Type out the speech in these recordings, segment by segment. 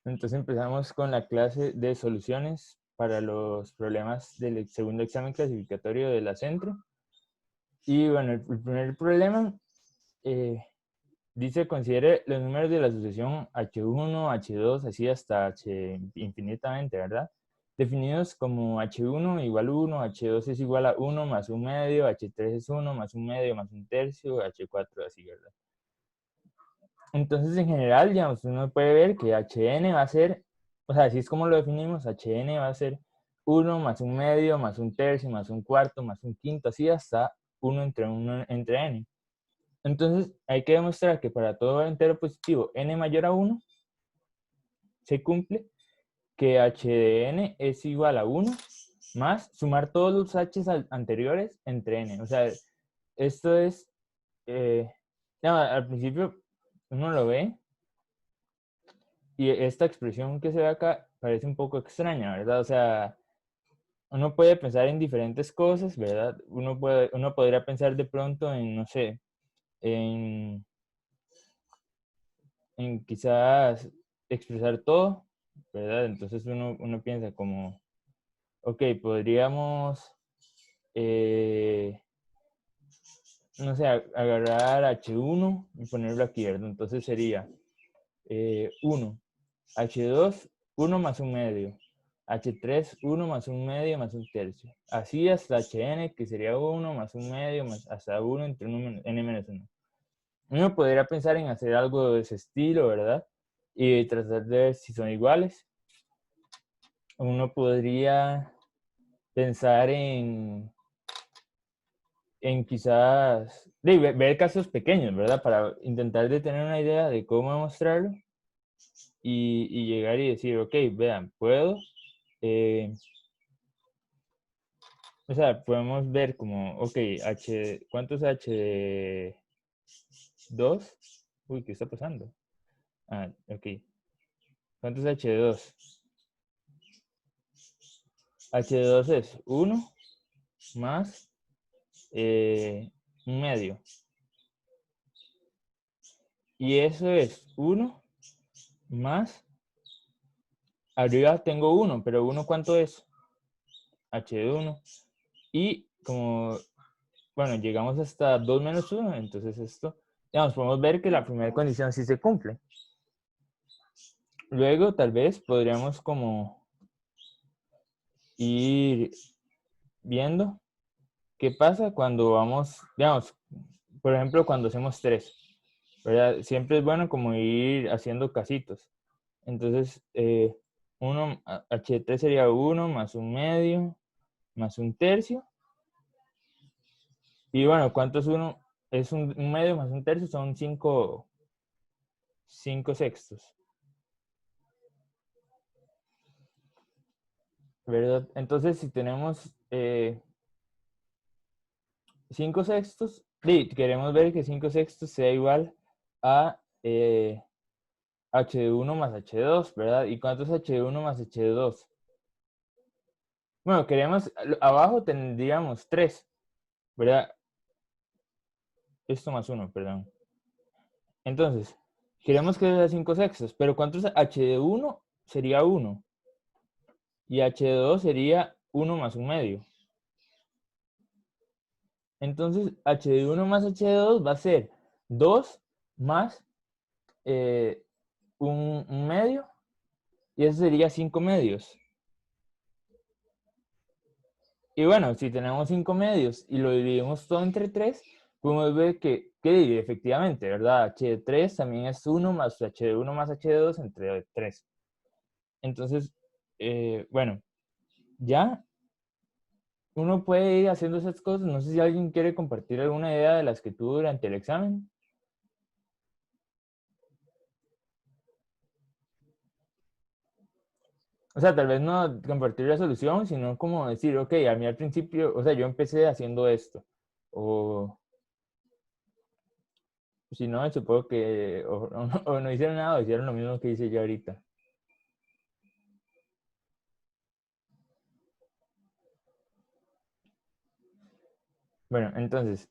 Entonces empezamos con la clase de soluciones para los problemas del segundo examen clasificatorio de la Centro. Y bueno, el primer problema dice considere los números de la sucesión H1, H2, así hasta H infinitamente, ¿verdad? Definidos como H1 igual 1, H2 es igual a 1 más un medio, H3 es 1 más un medio más un tercio, H4 así, ¿verdad? Entonces, en general, digamos, uno puede ver que Hn va a ser, o sea, así es como lo definimos, Hn va a ser 1 más un medio, más un tercio, más un cuarto, más un quinto, así hasta 1 entre n. Entonces, hay que demostrar que para todo entero positivo n mayor a 1, se cumple que h de n es igual a 1 más sumar todos los h's anteriores entre n. O sea, esto es, al principio uno lo ve y esta expresión que se ve acá parece un poco extraña, ¿verdad? O sea, uno puede pensar en diferentes cosas, ¿verdad? Uno podría pensar de pronto en, no sé, en, en quizás expresar todo, ¿verdad? Entonces uno piensa como, ok, podríamos, no sé, agarrar H1 y ponerlo aquí, ¿verdad? Entonces sería 1, H2, 1 más un medio, H3, 1 más un medio más un tercio. Así hasta Hn, que sería 1 más un medio más hasta 1 entre n menos 1. Uno podría pensar en hacer algo de ese estilo, ¿verdad? Y tratar de ver si son iguales. Uno podría pensar en quizás ver casos pequeños, ¿verdad? Para intentar de tener una idea de cómo demostrarlo y llegar y decir, ok, vean, puedo, o sea, podemos ver como, ok, ¿cuánto es H2? Uy, ¿qué está pasando? Ah, ok. ¿Cuánto es H2? H2 es 1 más un medio. Y eso es 1 más, arriba tengo 1, pero 1 ¿cuánto es? H de 1. Y como, bueno, llegamos hasta 2 menos 1, entonces esto, digamos, podemos ver que la primera condición sí se cumple. Luego, tal vez, podríamos como ir viendo qué pasa cuando vamos, digamos, por ejemplo, cuando hacemos 3, ¿verdad? Siempre es bueno como ir haciendo casitos. Entonces, H3 sería 1 más un medio más un tercio. Y bueno, ¿cuánto es 1? Es un medio más un tercio, son 5 sextos. ¿Verdad? Entonces, si tenemos 5 sextos, queremos ver que 5 sextos sea igual a H1 más H2, ¿verdad? ¿Y cuánto es H1 más H2? Bueno, queremos, abajo tendríamos 3, ¿verdad? Esto más 1, perdón. Entonces, queremos que sea 5 sextos, pero ¿cuánto es H de 1? Sería 1. Y H de 2 sería 1 más un medio. Entonces, H de 1 más H de 2 va a ser 2 más un medio, y eso sería 5 medios. Y bueno, si tenemos 5 medios y lo dividimos todo entre 3, podemos ver que efectivamente, ¿verdad? H de 3 también es 1 más H de 1 más H de 2 entre 3. Entonces, bueno, ya uno puede ir haciendo esas cosas. No sé si alguien quiere compartir alguna idea de las que tuvo durante el examen. O sea, tal vez no compartir la solución, sino como decir, ok, a mí al principio, o sea, yo empecé haciendo esto. O si no, supongo que o no hicieron nada o hicieron lo mismo que hice yo ahorita. Bueno, entonces,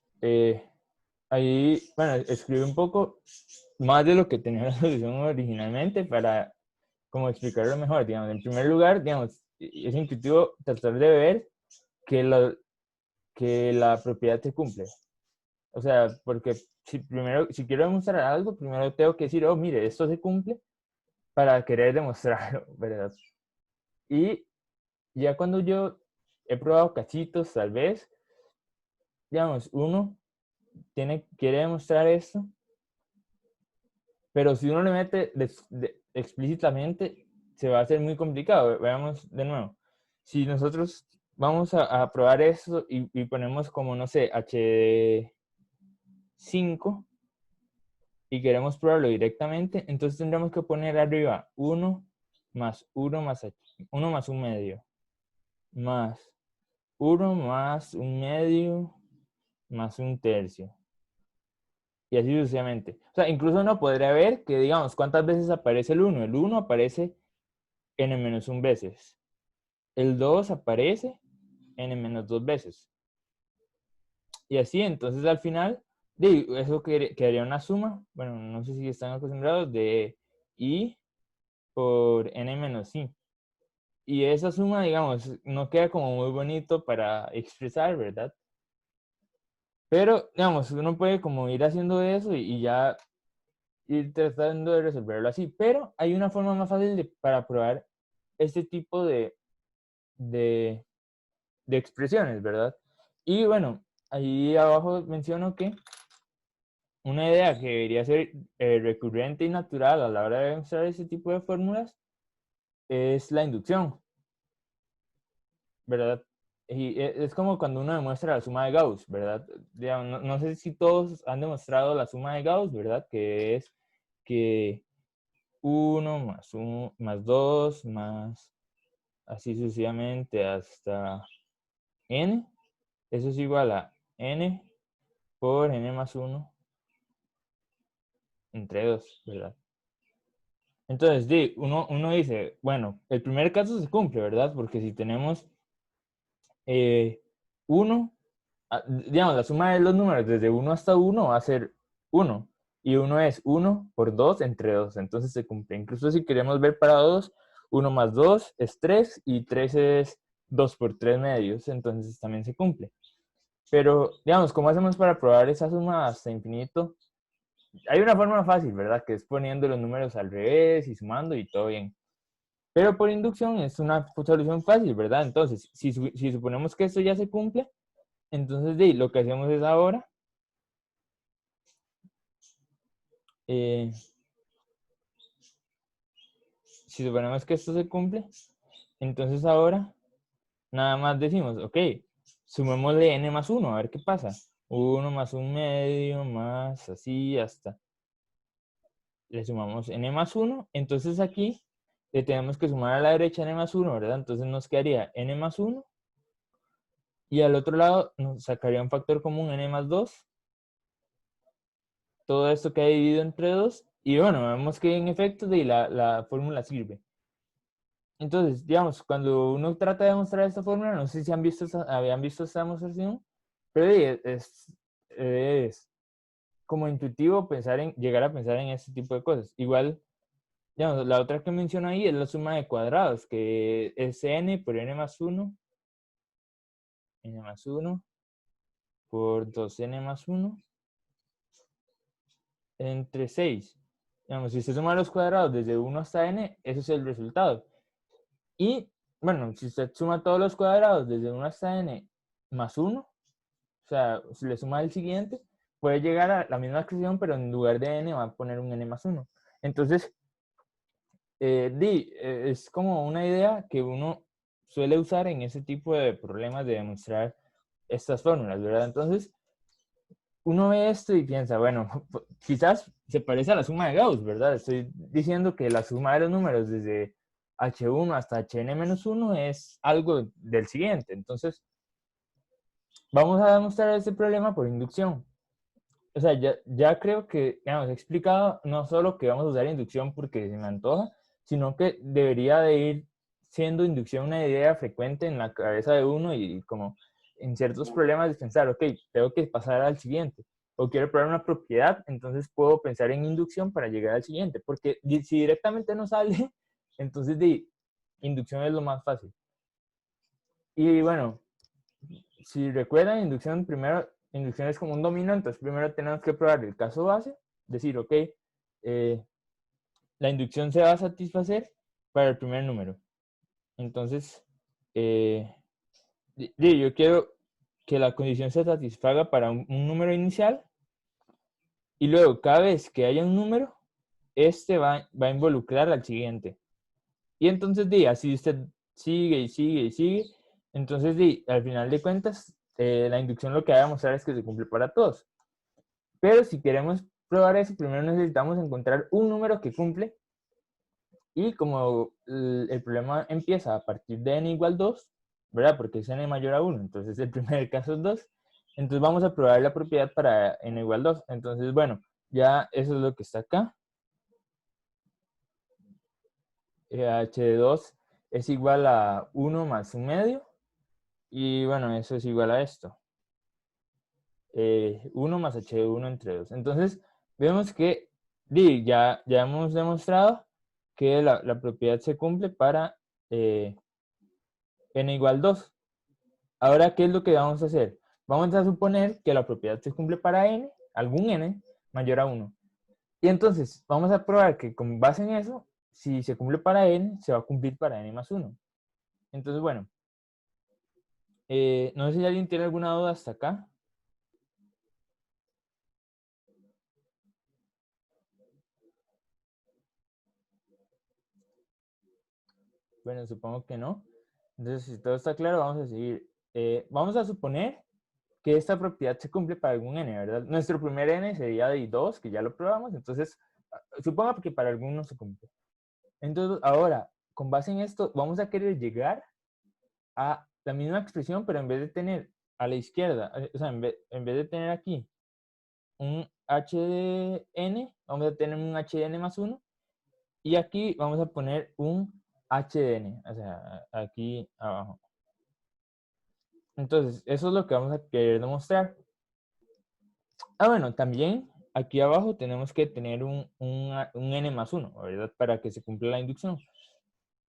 ahí, bueno, escribí un poco más de lo que tenía la solución originalmente para como explicarlo mejor, digamos, en primer lugar, digamos, es intuitivo tratar de ver que la propiedad se cumple. O sea, porque si quiero demostrar algo, primero tengo que decir, oh, mire, esto se cumple para querer demostrarlo, ¿verdad? Y ya cuando yo he probado cachitos, tal vez, digamos, uno quiere demostrar esto, pero si uno le mete explícitamente, se va a hacer muy complicado. Veamos de nuevo. Si nosotros vamos a probar esto y ponemos como, no sé, HD5 y queremos probarlo directamente, entonces tendremos que poner arriba 1 más 1 más 1 más 1 medio, más 1 más 1 medio, más 1 tercio. Y así sucesivamente. O sea, incluso uno podría ver que, digamos, cuántas veces aparece el 1. El 1 aparece n-1 veces. El 2 aparece n-2 veces. Y así, entonces al final, eso quedaría una suma, bueno, no sé si están acostumbrados, de i por n-i. Y esa suma, digamos, no queda como muy bonito para expresar, ¿verdad? Pero, digamos, uno puede como ir haciendo eso y ya ir tratando de resolverlo así. Pero hay una forma más fácil para probar este tipo de, de expresiones, ¿verdad? Y bueno, ahí abajo menciono que una idea que debería ser recurrente y natural a la hora de demostrar este tipo de fórmulas es la inducción, ¿verdad? Y es como cuando uno demuestra la suma de Gauss, ¿verdad? Digamos, no sé si todos han demostrado la suma de Gauss, ¿verdad? Que es que 1 más 1 más 2 más así sucesivamente hasta n. Eso es igual a n por n más 1 entre 2, ¿verdad? Entonces, uno dice, bueno, el primer caso se cumple, ¿verdad? Porque si tenemos 1, digamos, la suma de los números desde 1 hasta 1 va a ser 1. Y 1 es 1 por 2 entre 2. Entonces se cumple. Incluso si queremos ver para 2, 1 más 2 es 3 y 3 es 2 por 3 medios. Entonces también se cumple. Pero, digamos, ¿cómo hacemos para probar esa suma hasta infinito? Hay una forma fácil, ¿verdad? Que es poniendo los números al revés y sumando y todo bien. Pero por inducción es una solución fácil, ¿verdad? Entonces, si suponemos que esto ya se cumple, entonces lo que hacemos es ahora, si suponemos que esto se cumple, entonces ahora nada más decimos, ok, sumémosle n más 1, a ver qué pasa. 1 más 1 medio, más así hasta. Le sumamos n más 1, entonces aquí le tenemos que sumar a la derecha n más 1, ¿verdad? Entonces nos quedaría n más 1 y al otro lado nos sacaría un factor común n más 2. Todo esto queda dividido entre 2 y bueno, vemos que en efecto la fórmula sirve. Entonces, digamos, cuando uno trata de demostrar esta fórmula, no sé si habían visto esta demostración, pero es como intuitivo llegar a pensar en este tipo de cosas. Igual, digamos, la otra que menciono ahí es la suma de cuadrados, que es n por n más 1 por 2n más 1 entre 6. Digamos, si se suman los cuadrados desde 1 hasta n, ese es el resultado. Y, bueno, si usted suma todos los cuadrados desde 1 hasta n más 1, o sea, si le suma el siguiente, puede llegar a la misma expresión, pero en lugar de n va a poner un n más 1. Entonces, es como una idea que uno suele usar en ese tipo de problemas de demostrar estas fórmulas, ¿verdad? Entonces, uno ve esto y piensa, bueno, quizás se parece a la suma de Gauss, ¿verdad? Estoy diciendo que la suma de los números desde h1 hasta hn-1 es algo del siguiente. Entonces, vamos a demostrar este problema por inducción. O sea, ya creo que hemos explicado no solo que vamos a usar inducción porque se me antoja, sino que debería de ir siendo inducción una idea frecuente en la cabeza de uno y como en ciertos problemas de pensar, ok, tengo que pasar al siguiente. O quiero probar una propiedad, entonces puedo pensar en inducción para llegar al siguiente. Porque si directamente no sale, Entonces, inducción es lo más fácil. Y bueno, si recuerdan, inducción es como un dominó, entonces primero tenemos que probar el caso base, decir, ok, la inducción se va a satisfacer para el primer número. Entonces, yo quiero que la condición se satisfaga para un número inicial, y luego cada vez que haya un número, este va a involucrar al siguiente. Y entonces, así usted sigue y sigue y sigue. Entonces, al final de cuentas, la inducción lo que va a demostrar es que se cumple para todos. Pero si queremos probar eso, primero necesitamos encontrar un número que cumple. Y como el problema empieza a partir de n igual 2, ¿verdad? Porque es n mayor a 1, entonces el primer caso es 2. Entonces vamos a probar la propiedad para n igual 2. Entonces, bueno, ya eso es lo que está acá. H de 2 es igual a 1 más 1 medio. Y bueno, eso es igual a esto. 1 más h de 1 entre 2. Entonces, vemos que ya hemos demostrado que la propiedad se cumple para n igual 2. Ahora, ¿qué es lo que vamos a hacer? Vamos a suponer que la propiedad se cumple para n, algún n, mayor a 1. Y entonces, vamos a probar que con base en eso, si se cumple para n, se va a cumplir para n más 1. Entonces, bueno, no sé si alguien tiene alguna duda hasta acá. Bueno, supongo que no. Entonces, si todo está claro, vamos a seguir. Vamos a suponer que esta propiedad se cumple para algún n, ¿verdad? Nuestro primer n sería de 2, que ya lo probamos. Entonces, suponga que para alguno se cumple. Entonces, ahora, con base en esto, vamos a querer llegar a la misma expresión, pero en vez de tener a la izquierda, o sea, en vez de tener aquí un h de n, vamos a tener un h de n más 1. Y aquí vamos a poner un h de n, o sea, aquí abajo. Entonces, eso es lo que vamos a querer demostrar. Bueno, también aquí abajo tenemos que tener un n más 1, ¿verdad? Para que se cumpla la inducción.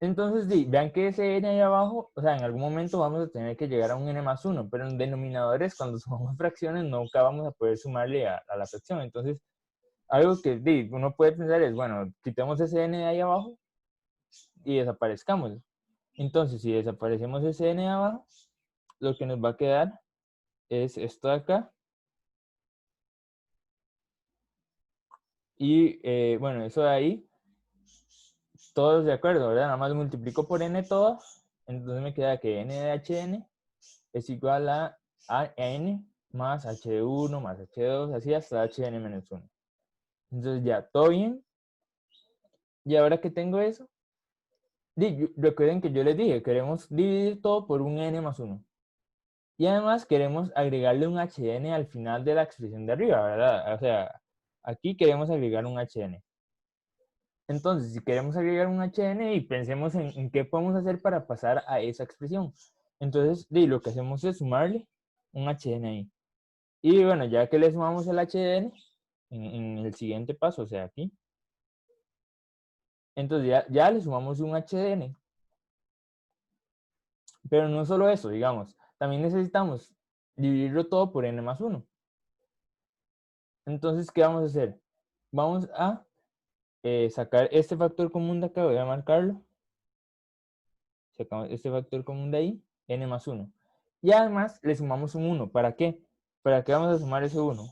Entonces, vean que ese n ahí abajo, o sea, en algún momento vamos a tener que llegar a un n más 1, pero en denominadores, cuando sumamos fracciones, nunca vamos a poder sumarle a la fracción. Entonces, algo que uno puede pensar es, bueno, quitemos ese n de ahí abajo y desaparezcamos. Entonces, si desaparecemos ese n de abajo, lo que nos va a quedar es esto de acá. Y bueno, eso de ahí, todos de acuerdo, ¿verdad? Nada más multiplico por n todo, entonces me queda que n de hn es igual a n más h de 1 más h de 2, así hasta hn menos 1. Entonces ya, todo bien. Y ahora que tengo eso, recuerden que yo les dije, queremos dividir todo por un n más 1. Y además queremos agregarle un hn al final de la expresión de arriba, ¿verdad? O sea, aquí queremos agregar un hn. Entonces, si queremos agregar un hn, y pensemos en qué podemos hacer para pasar a esa expresión. Entonces, lo que hacemos es sumarle un hn ahí. Y bueno, ya que le sumamos el hn, en el siguiente paso, o sea, aquí, entonces ya le sumamos un hn. Pero no solo eso, digamos, también necesitamos dividirlo todo por n más 1. Entonces, ¿qué vamos a hacer? Vamos a sacar este factor común de acá, voy a marcarlo. Sacamos este factor común de ahí, n más 1. Y además le sumamos un 1. ¿Para qué? ¿Para qué vamos a sumar ese 1?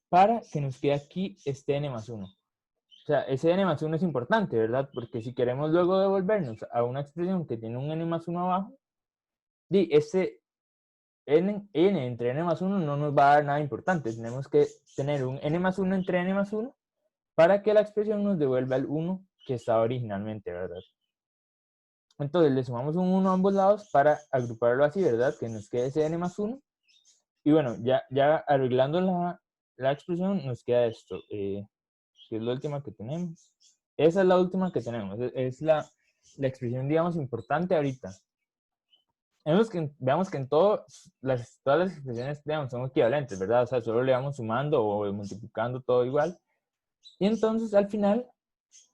Para que nos quede aquí este n más 1. O sea, ese n más 1 es importante, ¿verdad? Porque si queremos luego devolvernos a una expresión que tiene un n más 1 abajo, ese n entre n más 1 no nos va a dar nada importante. Tenemos que tener un n más 1 entre n más 1 para que la expresión nos devuelva el 1 que estaba originalmente, ¿verdad? Entonces le sumamos un 1 a ambos lados para agruparlo así, ¿verdad? Que nos quede ese n más 1. Y bueno, ya arreglando la expresión nos queda esto, que es la última que tenemos. Esa es la última que tenemos. Es la expresión, digamos, importante ahorita. Veamos que en todas las expresiones, digamos, son equivalentes, ¿verdad? O sea, solo le vamos sumando o multiplicando todo igual. Y entonces, al final,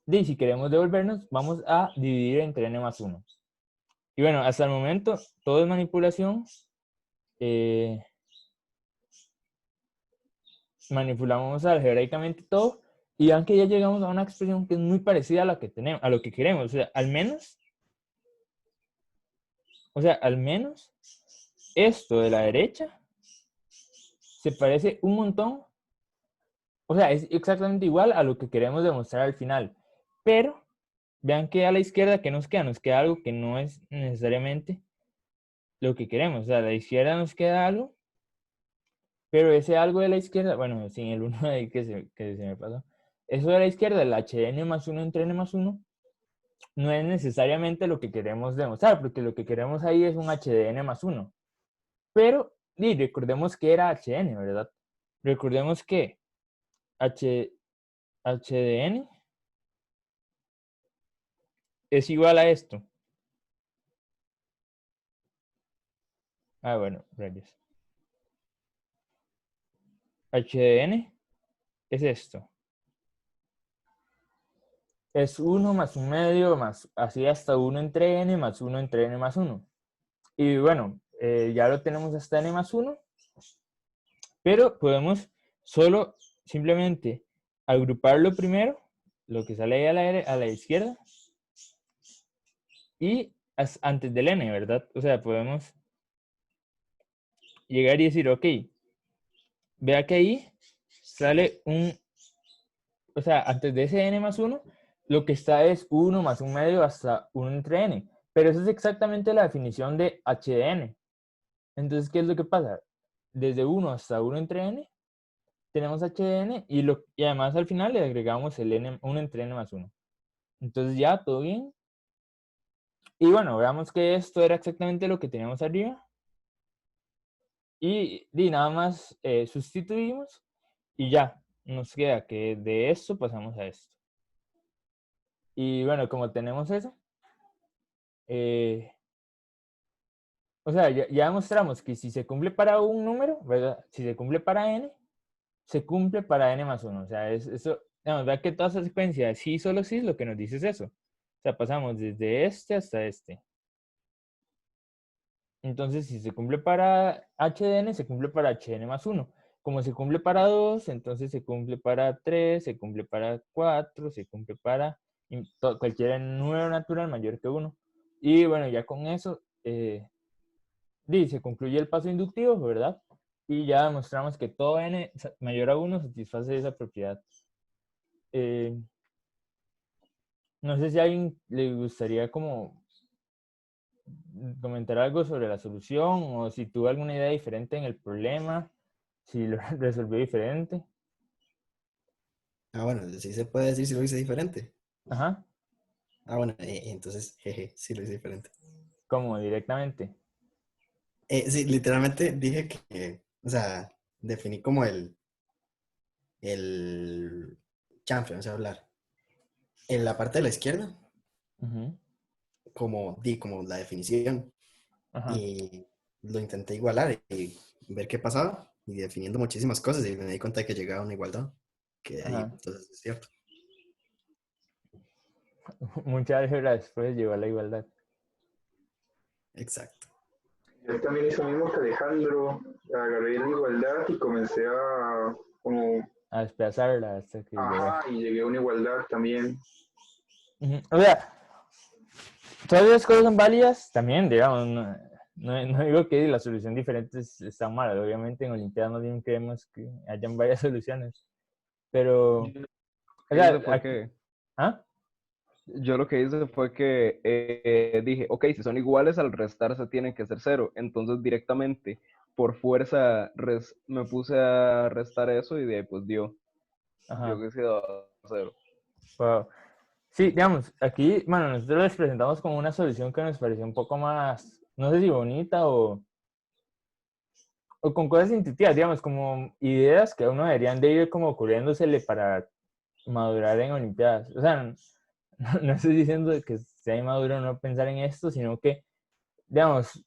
Y si queremos devolvernos, vamos a dividir entre n más 1. Y bueno, hasta el momento todo es manipulación. Manipulamos algebraicamente todo y vean que ya llegamos a una expresión que es muy parecida a la que tenemos, a lo que queremos. O sea, al menos esto de la derecha se parece un montón. O sea, es exactamente igual a lo que queremos demostrar al final. Pero vean que a la izquierda, ¿qué nos queda? Nos queda algo que no es necesariamente lo que queremos. O sea, a la izquierda nos queda algo, pero ese algo de la izquierda, bueno, sin el 1 ahí que se me pasó. Eso de la izquierda, el hn más 1 entre n más 1, no es necesariamente lo que queremos demostrar, porque lo que queremos ahí es un h de n más 1. Pero, y recordemos que era hn, ¿verdad? Recordemos que h de n es igual a esto. Ah, bueno, rayos. H de n es esto. Es 1 más 1 medio, más así hasta 1 entre n, más 1 entre n más 1. Y bueno, ya lo tenemos hasta n más 1, pero podemos solo simplemente agruparlo primero, lo que sale ahí a la izquierda, y antes del n, ¿verdad? O sea, podemos llegar y decir, ok, vea que ahí sale o sea, antes de ese n más 1, lo que está es 1 más 1 medio hasta 1 entre n. Pero eso es exactamente la definición de h de n. Entonces, ¿qué es lo que pasa? Desde 1 hasta 1 entre n, tenemos h de n y además al final le agregamos el n, 1 entre n más 1. Entonces ya, todo bien. Y bueno, veamos que esto era exactamente lo que teníamos arriba. Y nada más sustituimos y ya, nos queda que de esto pasamos a esto. Y bueno, como tenemos eso, o sea, ya demostramos que si se cumple para un número, ¿verdad? Si se cumple para n, se cumple para n más 1. O sea, eso, digamos, vea que toda esa secuencia de sí, solo sí, lo que nos dice es eso. O sea, pasamos desde este hasta este. Entonces, si se cumple para h de n, se cumple para hn más 1. Como se cumple para 2, entonces se cumple para 3, se cumple para 4, se cumple para cualquier número natural mayor que 1. Y bueno, ya con eso se concluye el paso inductivo, ¿verdad? Y ya demostramos que todo n mayor a 1 satisface esa propiedad. No sé si a alguien le gustaría como comentar algo sobre la solución o si tuvo alguna idea diferente en el problema, si lo resolvió diferente. Ah, bueno, sí se puede decir si lo hice diferente. Ajá, Ah, bueno, entonces, jeje, sí lo hice diferente. como directamente. Sí, literalmente dije que, o sea, definí como el champion, o sea, hablar. En la parte de la izquierda, Ujú, como la definición, ajá, y lo intenté igualar y ver qué pasaba, y definiendo muchísimas cosas, y me di cuenta de que llegaba a una igualdad, que ahí, ajá. entonces es cierto. Mucha álgebra después llegó a la igualdad. Exacto. Yo también hice lo mismo que Alejandro, agarré la igualdad y comencé a como, A desplazarla hasta que llegara. ajá, y llegué a una igualdad también. Ujú. O sea, todas esas cosas son válidas también, digamos. No digo que la solución diferente está mala. Obviamente en Olimpiadas más bien queremos que hayan varias soluciones. Pero, Yo o lo que sea, hice fue que, ¿ah? yo lo que hice fue que dije, ok, si son iguales al restarse tienen que ser cero. Entonces directamente por fuerza me puse a restar eso y de ahí pues dio Ajá. que se daba cero. Wow. Sí, digamos, aquí, bueno, nosotros les presentamos como una solución que nos pareció un poco más, no sé si bonita o con cosas intuitivas, digamos, como ideas que a uno deberían de ir como ocurriéndosele para madurar en Olimpiadas. O sea, no estoy diciendo que sea inmaduro no pensar en esto, sino que, digamos,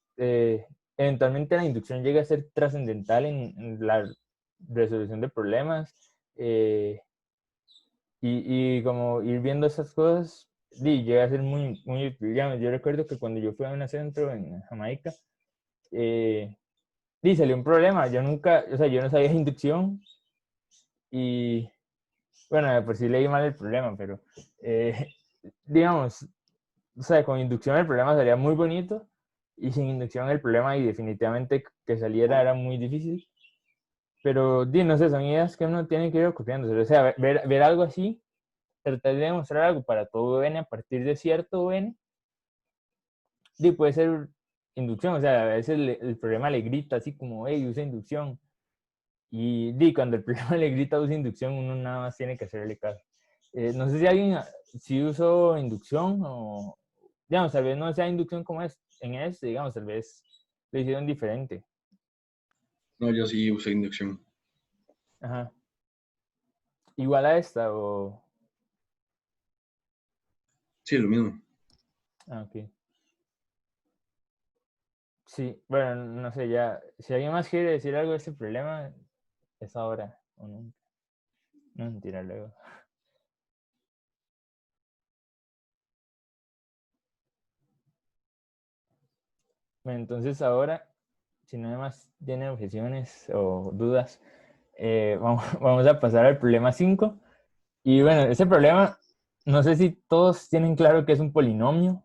eventualmente la inducción llega a ser trascendental en la resolución de problemas. Y como ir viendo esas cosas, llega a ser muy útil. Digamos, yo recuerdo que cuando yo fui a un centro en Jamaica, salió un problema. Yo nunca, o sea, yo no sabía inducción y, bueno, de por sí leí mal el problema, pero, digamos, o sea, con inducción el problema salía muy bonito y sin inducción el problema y definitivamente que saliera era muy difícil. Pero, no sé, son ideas que uno tiene que ir copiando. O sea, ver algo así, tratar de demostrar algo para todo n a partir de cierto n, puede ser inducción. O sea, a veces el problema le grita así como, hey, usa inducción. Y cuando el problema le grita usa inducción, uno nada más tiene que hacerle caso. No sé si alguien si usó inducción o, digamos, tal vez no sea inducción como es en este, digamos, tal vez lo hicieron diferente. No, yo sí usé inducción. Ajá. Igual a esta o... Sí, lo mismo. Ah, ok. Sí, bueno, no sé, ya, si alguien más quiere decir algo de este problema, es ahora o nunca. No, mentira, luego. Bueno, entonces ahora, si no más tiene objeciones o dudas, vamos a pasar al problema 5. Y bueno, ese problema, no sé si todos tienen claro que es un polinomio.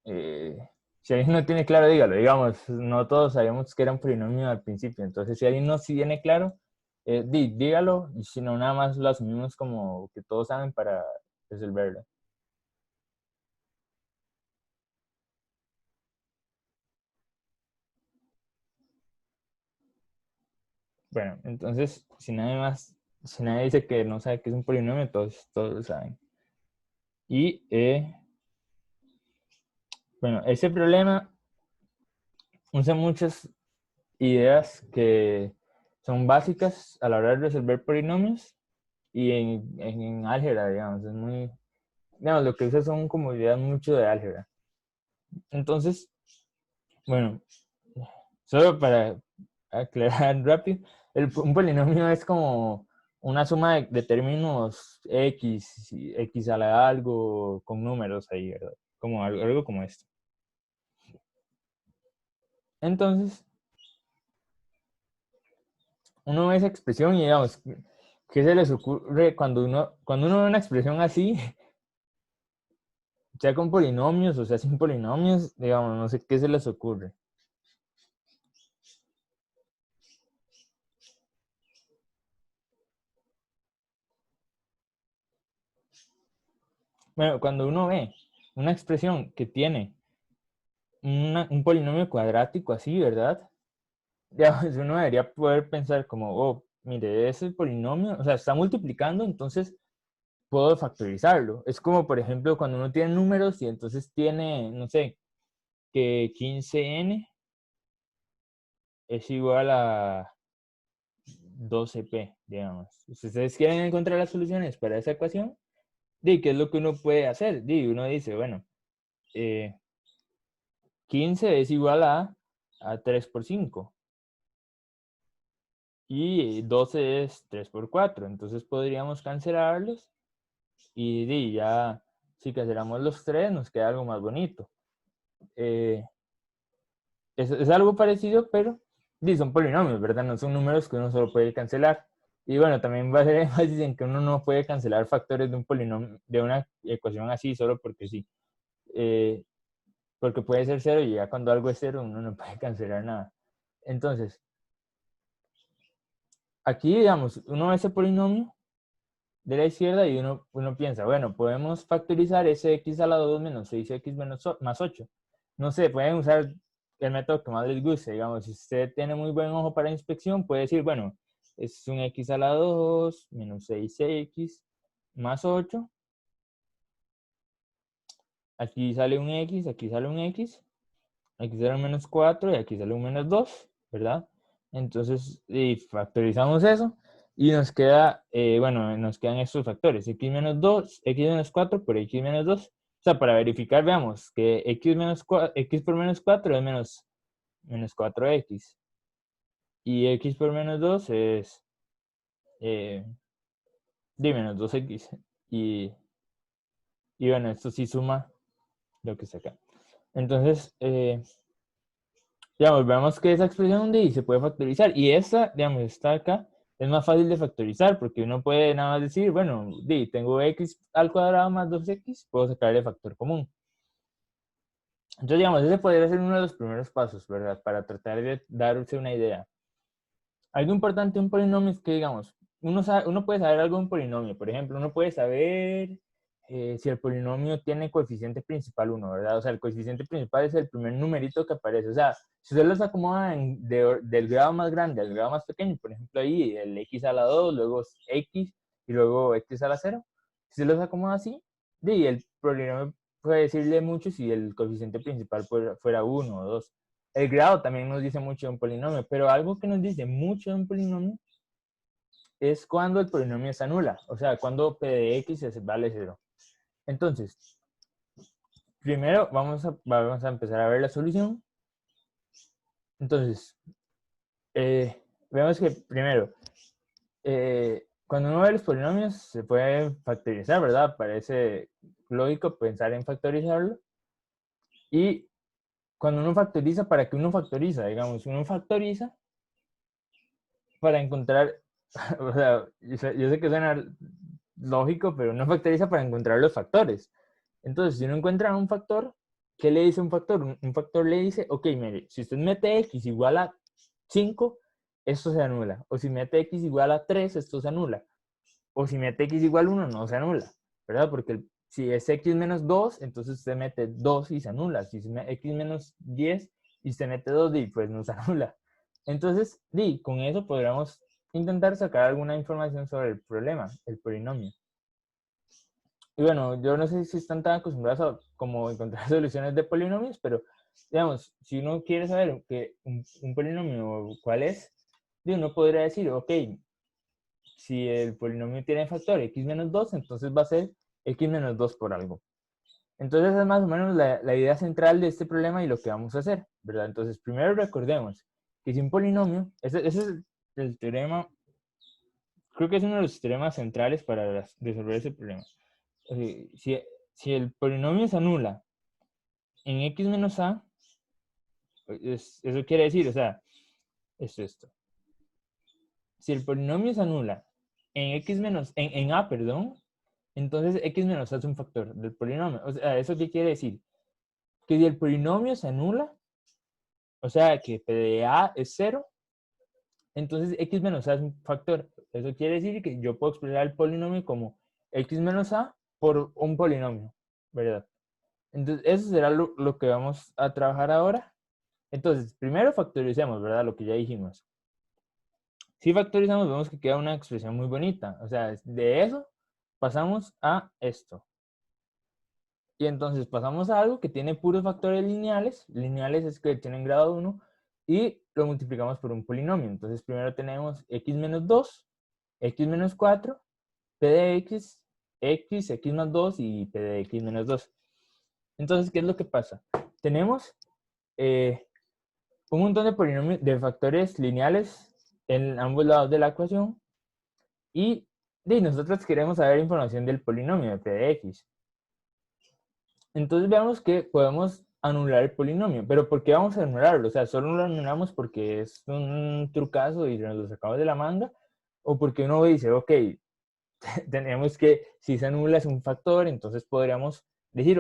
Si alguien no tiene claro, dígalo. Digamos, no todos sabíamos que era un polinomio al principio. Entonces, si alguien no sí tiene claro, dígalo. Y si no, nada más lo asumimos como que todos saben para resolverlo. Bueno, entonces, si nadie dice que no sabe que es un polinomio, todos lo saben. Y, bueno, ese problema usa muchas ideas que son básicas a la hora de resolver polinomios y en álgebra, digamos, es muy, digamos, lo que usa son como ideas mucho de álgebra. Entonces, bueno, solo para aclarar rápido, un polinomio es como una suma de términos x a la algo con números ahí, ¿verdad? Como algo como esto. Entonces, uno ve esa expresión y digamos, ¿qué se les ocurre cuando uno ve una expresión así? Sea con polinomios o sea sin polinomios, digamos, no sé qué se les ocurre. Bueno, cuando uno ve una expresión que tiene un polinomio cuadrático así, ¿verdad? Digamos, uno debería poder pensar como, oh, mire, ese polinomio, o sea, está multiplicando, entonces puedo factorizarlo. Es como, por ejemplo, cuando uno tiene números y entonces tiene, no sé, que 15n es igual a 12p, digamos. Si ustedes quieren encontrar las soluciones para esa ecuación, ¿qué es lo que uno puede hacer? Uno dice, bueno, 15 es igual a 3 por 5. Y 12 es 3 por 4. Entonces podríamos cancelarlos. Y ya, si cancelamos los 3, nos queda algo más bonito. Es algo parecido, pero son polinomios, ¿verdad? No son números que uno solo puede cancelar. Y bueno, también va a ser énfasis en que uno no puede cancelar factores de un polinomio, de una ecuación así, solo porque sí. Porque puede ser 0 y ya cuando algo es 0 uno no puede cancelar nada. Entonces, aquí, digamos, uno ve ese polinomio de la izquierda y uno piensa, bueno, podemos factorizar ese x a la 2 menos 6x más 8. No sé, pueden usar el método que más les guste. Digamos, si usted tiene muy buen ojo para inspección, puede decir, bueno, es un x a la 2 menos 6x más 8. Aquí sale un x, aquí sale un x, aquí sale un menos 4 y aquí sale un menos 2, ¿verdad? Entonces, factorizamos eso y nos queda, bueno, nos quedan estos factores, x menos 2, x menos 4 por x menos 2. O sea, para verificar, veamos que x por menos 4 es menos 4x. Y x por menos 2 es menos 2x. Y bueno, esto sí suma lo que está acá. Entonces, digamos, veamos que esa expresión de y se puede factorizar. Y esta, digamos, está acá, es más fácil de factorizar porque uno puede nada más decir, bueno, tengo x al cuadrado más 2x, puedo sacarle factor común. Entonces, digamos, ese podría ser uno de los primeros pasos, ¿verdad? Para tratar de darse una idea. Algo importante de un polinomio es que, digamos, uno puede saber algo de un polinomio. Por ejemplo, uno puede saber si el polinomio tiene coeficiente principal 1, ¿verdad? O sea, el coeficiente principal es el primer numerito que aparece. O sea, si usted los acomoda del grado más grande al grado más pequeño, por ejemplo, ahí el x a la 2, luego x y luego x a la 0. Si usted los acomoda así, el polinomio puede decirle mucho si el coeficiente principal fuera 1 o 2. El grado también nos dice mucho de un polinomio, pero algo que nos dice mucho de un polinomio es cuando el polinomio se anula, o sea, cuando p de x vale 0. Entonces, primero vamos a empezar a ver la solución. Entonces, vemos que primero, cuando uno ve los polinomios se puede factorizar, ¿verdad? Parece lógico pensar en factorizarlo. Y cuando uno factoriza, ¿para qué uno factoriza? Digamos, uno factoriza para encontrar, o sea, yo sé que suena lógico, pero uno factoriza para encontrar los factores. Entonces, si uno encuentra un factor, ¿qué le dice un factor? Un factor le dice, ok, mire, si usted mete x igual a 5, esto se anula. O si mete x igual a 3, esto se anula. O si mete x igual a 1, no se anula, ¿verdad? Porque si es x menos 2, entonces usted mete 2 y se anula. Si es x menos 10 y usted mete 2, pues no se anula. Entonces, con eso podríamos intentar sacar alguna información sobre el problema, el polinomio. Y bueno, yo no sé si están tan acostumbrados a como encontrar soluciones de polinomios, pero digamos, si uno quiere saber que un polinomio cuál es, uno podría decir, ok, si el polinomio tiene factor x menos 2, entonces va a ser x menos 2 por algo. Entonces esa es más o menos la idea central de este problema y lo que vamos a hacer, ¿verdad? Entonces primero recordemos que si un polinomio, ese es el teorema, creo que es uno de los teoremas centrales para resolver ese problema. Si el polinomio se anula en x menos a, eso quiere decir, o sea, esto. Si el polinomio se anula en a, perdón, entonces x menos a es un factor del polinomio. O sea, ¿eso qué quiere decir? Que si el polinomio se anula, o sea, que p de a es 0, entonces x menos a es un factor. Eso quiere decir que yo puedo expresar el polinomio como x menos a por un polinomio, ¿verdad? Entonces, eso será lo que vamos a trabajar ahora. Entonces, primero factoricemos, ¿verdad? Lo que ya dijimos. Si factorizamos, vemos que queda una expresión muy bonita. O sea, de eso pasamos a esto. Y entonces pasamos a algo que tiene puros factores lineales. Lineales es que tienen grado 1. Y lo multiplicamos por un polinomio. Entonces, primero tenemos x menos 2, x menos 4, p de x, x más 2 y p de x menos 2. Entonces, ¿qué es lo que pasa? Tenemos un montón de polinomios, de factores lineales en ambos lados de la ecuación y nosotros queremos saber información del polinomio de p de x. Entonces veamos que podemos anular el polinomio, pero ¿por qué vamos a anularlo? O sea, ¿solo lo anulamos porque es un trucazo y nos lo sacamos de la manga? ¿O porque uno dice, ok, tenemos que, si se anula es un factor, entonces podríamos decir,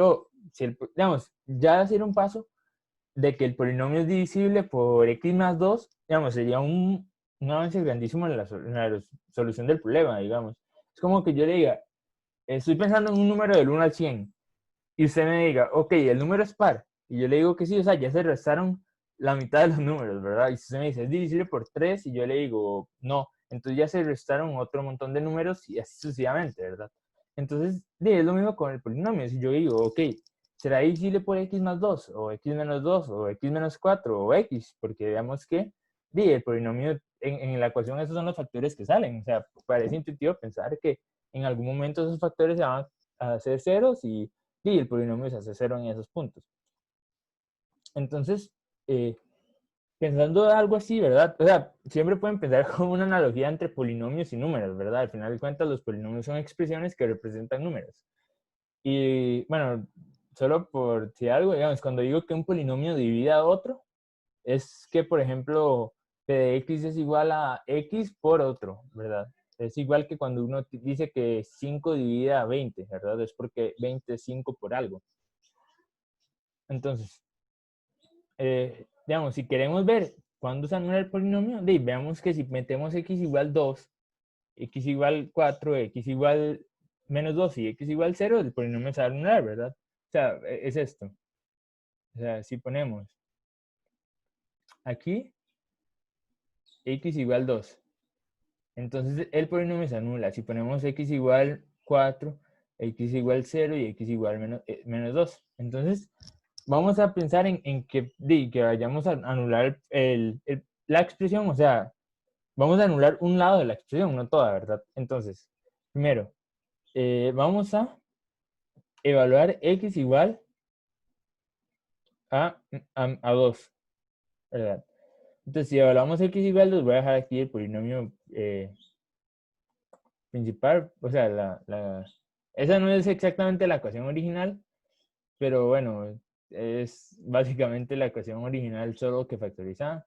digamos, ya hacer un paso de que el polinomio es divisible por x más 2, digamos, sería un avance grandísimo en la solución del problema, digamos. Es como que yo le diga, estoy pensando en un número del 1 al 100, y usted me diga, ok, el número es par, y yo le digo que sí, o sea, ya se restaron la mitad de los números, ¿verdad? Y si usted me dice, es divisible por 3, y yo le digo, no, entonces ya se restaron otro montón de números y así sucesivamente, ¿verdad? Entonces, es lo mismo con el polinomio. Si yo digo, ok, ¿será divisible por x más 2, o x menos 2, o x menos 4, o x? Porque veamos que el polinomio, en la ecuación esos son los factores que salen. O sea, parece intuitivo pensar que en algún momento esos factores se van a hacer ceros y el polinomio se hace cero en esos puntos. Entonces, ¿qué pensando algo así, ¿verdad? O sea, siempre pueden pensar como una analogía entre polinomios y números, ¿verdad? Al final de cuentas, los polinomios son expresiones que representan números. Y bueno, solo por si algo, digamos, cuando digo que un polinomio divide a otro, es que, por ejemplo, p de x es igual a x por otro, ¿verdad? Es igual que cuando uno dice que 5 divide a 20, ¿verdad? Es porque 20 es 5 por algo. Entonces, digamos, si queremos ver cuándo se anula el polinomio, veamos que si metemos x igual 2, x igual 4, x igual menos 2 y x igual 0, el polinomio se va a anular, ¿verdad? O sea, es esto. O sea, si ponemos aquí x igual 2, entonces el polinomio se anula. Si ponemos x igual 4, x igual 0 y x igual menos 2. Entonces, vamos a pensar en que vayamos a anular la expresión, o sea, vamos a anular un lado de la expresión, no toda, ¿verdad? Entonces, primero, vamos a evaluar x igual a 2, ¿verdad? Entonces, si evaluamos x igual a 2, voy a dejar aquí el polinomio principal, o sea, esa no es exactamente la ecuación original, pero bueno, es básicamente la ecuación original solo que factorizada.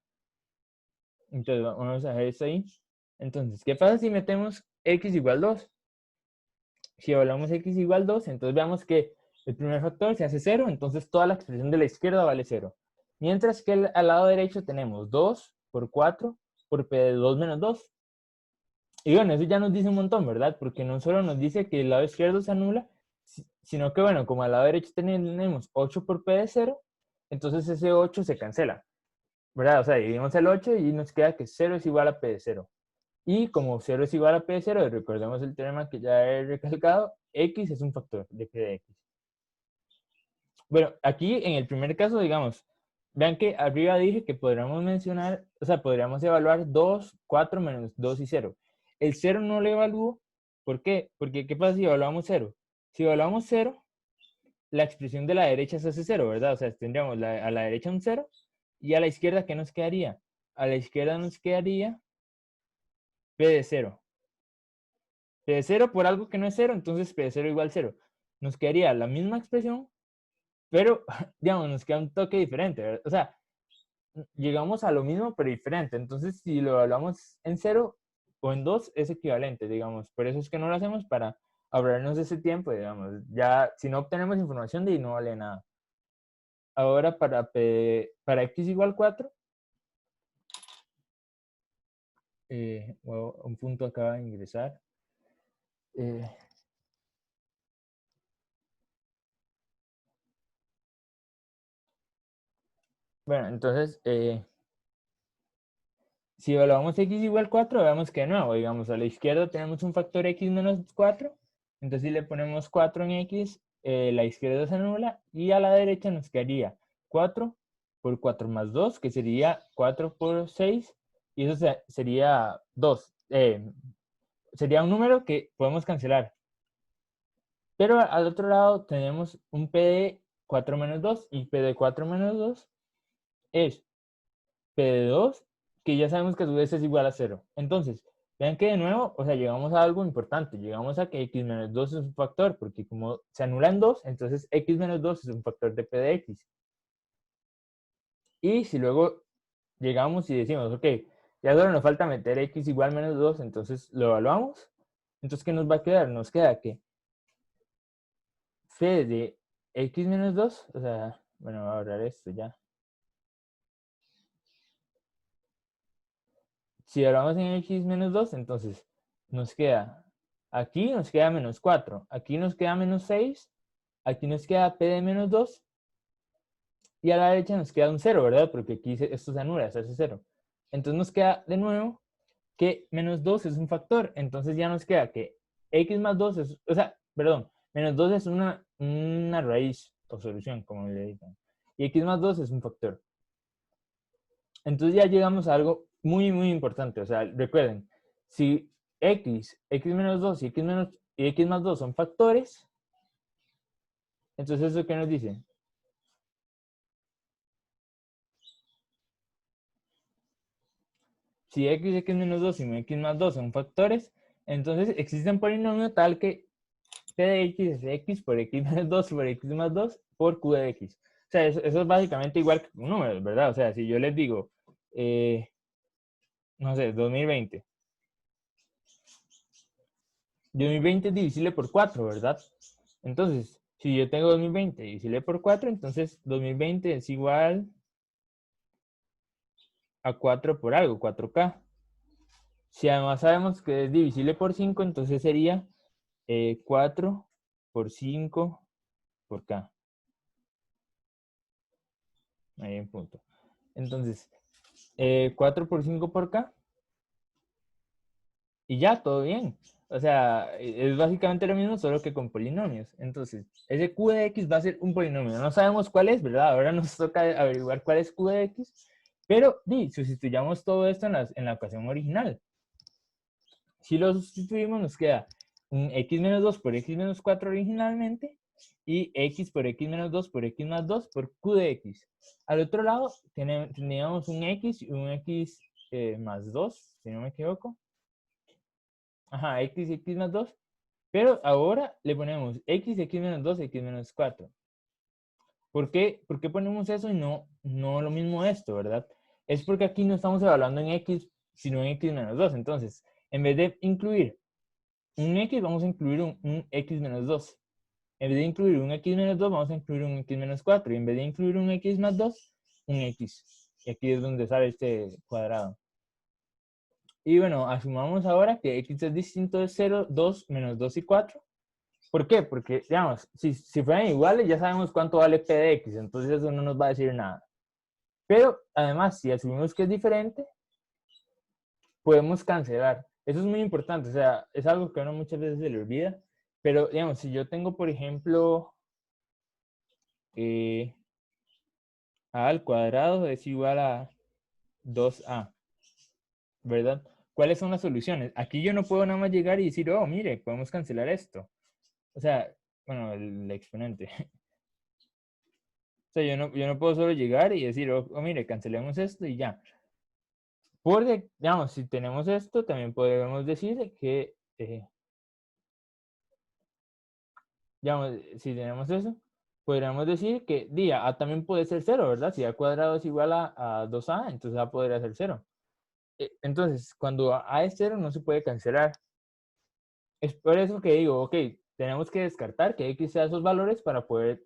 Entonces, vamos a dejar esto ahí. Entonces, ¿qué pasa si metemos x igual 2? Si evaluamos x igual 2, entonces veamos que el primer factor se hace 0, entonces toda la expresión de la izquierda vale 0. Mientras que al lado derecho tenemos 2 por 4 por p de 2 menos 2. Y bueno, eso ya nos dice un montón, ¿verdad? Porque no solo nos dice que el lado izquierdo se anula, sino que, bueno, como al lado derecho tenemos 8 por p de 0, entonces ese 8 se cancela, ¿verdad? O sea, dividimos el 8 y nos queda que 0 es igual a p de 0. Y como 0 es igual a p de 0, recordemos el teorema que ya he recalcado, x es un factor de p de x. Bueno, aquí en el primer caso, digamos, vean que arriba dije que podríamos mencionar, o sea, podríamos evaluar 2, 4 menos 2 y 0. El 0 no lo evalúo, ¿por qué? Porque ¿qué pasa si evaluamos 0? Si evaluamos 0, la expresión de la derecha se hace 0, ¿verdad? O sea, tendríamos a la derecha un 0 y a la izquierda, ¿qué nos quedaría? A la izquierda nos quedaría p de 0. P de 0 por algo que no es 0, entonces p de 0 igual 0. Nos quedaría la misma expresión, pero, digamos, nos queda un toque diferente, ¿verdad? O sea, llegamos a lo mismo, pero diferente. Entonces, si lo evaluamos en 0 o en 2, es equivalente, digamos. Por eso es que no lo hacemos para ahorrarnos de ese tiempo, digamos. Ya, si no obtenemos información de ahí, no vale nada. Ahora, para x igual 4, un punto acaba de ingresar. Bueno, entonces, si evaluamos x igual 4, veamos que de nuevo, digamos, a la izquierda tenemos un factor x menos 4, entonces si le ponemos 4 en x, la izquierda se anula, y a la derecha nos quedaría 4 por 4 más 2, que sería 4 por 6, y eso sería 2. Sería un número que podemos cancelar. Pero al otro lado tenemos un p de 4 menos 2, y p de 4 menos 2 es p de 2, que ya sabemos que a su vez es igual a 0. Entonces, vean que de nuevo, o sea, llegamos a algo importante. Llegamos a que x menos 2 es un factor, porque como se anulan 2, entonces x menos 2 es un factor de p de x. Y si luego llegamos y decimos, ok, ya solo nos falta meter x igual menos 2, entonces lo evaluamos. Entonces, ¿qué nos va a quedar? Nos queda que p de x menos 2, o sea, bueno, voy a ahorrar esto ya. Si evaluamos en x menos 2, entonces nos queda, aquí nos queda menos 4, aquí nos queda menos 6, aquí nos queda p de menos 2, y a la derecha nos queda un 0, ¿verdad? Porque aquí esto se anula, se hace 0. Entonces nos queda de nuevo que menos 2 es un factor, entonces ya nos queda que x más 2 es, o sea, perdón, menos 2 es una raíz o solución, como le dicen, y x más 2 es un factor. Entonces ya llegamos a algo muy, muy importante. O sea, recuerden, si x menos 2 y x más 2 son factores, entonces ¿eso qué nos dice? si x menos 2 y x más 2 son factores, entonces existe un polinomio tal que p de x es x por x menos 2 por x más 2 por q de x. O sea, eso es básicamente igual que un número, ¿verdad? O sea, si yo les digo, no sé, 2020. 2020 es divisible por 4, ¿verdad? Entonces, si yo tengo 2020 divisible por 4, entonces 2020 es igual a 4 por algo, 4K. Si además sabemos que es divisible por 5, entonces sería 4 por 5 por K. Ahí en punto. Entonces, 4 por 5 por K. Y ya, todo bien. O sea, es básicamente lo mismo, solo que con polinomios. Entonces, ese Q de X va a ser un polinomio. No sabemos cuál es, ¿verdad? Ahora nos toca averiguar cuál es Q de X. Pero, sustituyamos todo esto en la ecuación original. Si lo sustituimos, nos queda un x menos 2 por x menos 4 originalmente y x por x menos 2 por x más 2 por q de x. Al otro lado teníamos un x y un x más 2, si no me equivoco. Ajá, x y x más 2. Pero ahora le ponemos x menos 2, x menos 4. ¿Por qué ponemos eso y no lo mismo esto, verdad? Es porque aquí no estamos evaluando en x, sino en x menos 2. Entonces, en vez de incluir un x, vamos a incluir un x menos 2. En vez de incluir un x menos 2, vamos a incluir un x menos 4. Y en vez de incluir un x más 2, un x. Y aquí es donde sale este cuadrado. Y bueno, asumamos ahora que x es distinto de 0, 2, menos 2 y 4. ¿Por qué? Porque, digamos, si fueran iguales, ya sabemos cuánto vale p de x. Entonces eso no nos va a decir nada. Pero, además, si asumimos que es diferente, podemos cancelar. Eso es muy importante, o sea, es algo que a uno muchas veces se le olvida, pero digamos, si yo tengo, por ejemplo, a al cuadrado es igual a 2a, ¿verdad? ¿Cuáles son las soluciones? Aquí yo no puedo nada más llegar y decir, oh, mire, podemos cancelar esto. O sea, bueno, el exponente. O sea, yo no puedo solo llegar y decir, oh, mire, cancelemos esto y ya. Porque, digamos, si tenemos esto, también podemos decir que, digamos, si tenemos eso, podríamos decir que a también puede ser 0, ¿verdad? Si a cuadrado es igual a 2a, entonces a podría ser 0. Entonces, cuando a es 0, no se puede cancelar. Es por eso que digo, ok, tenemos que descartar que x sea esos valores para poder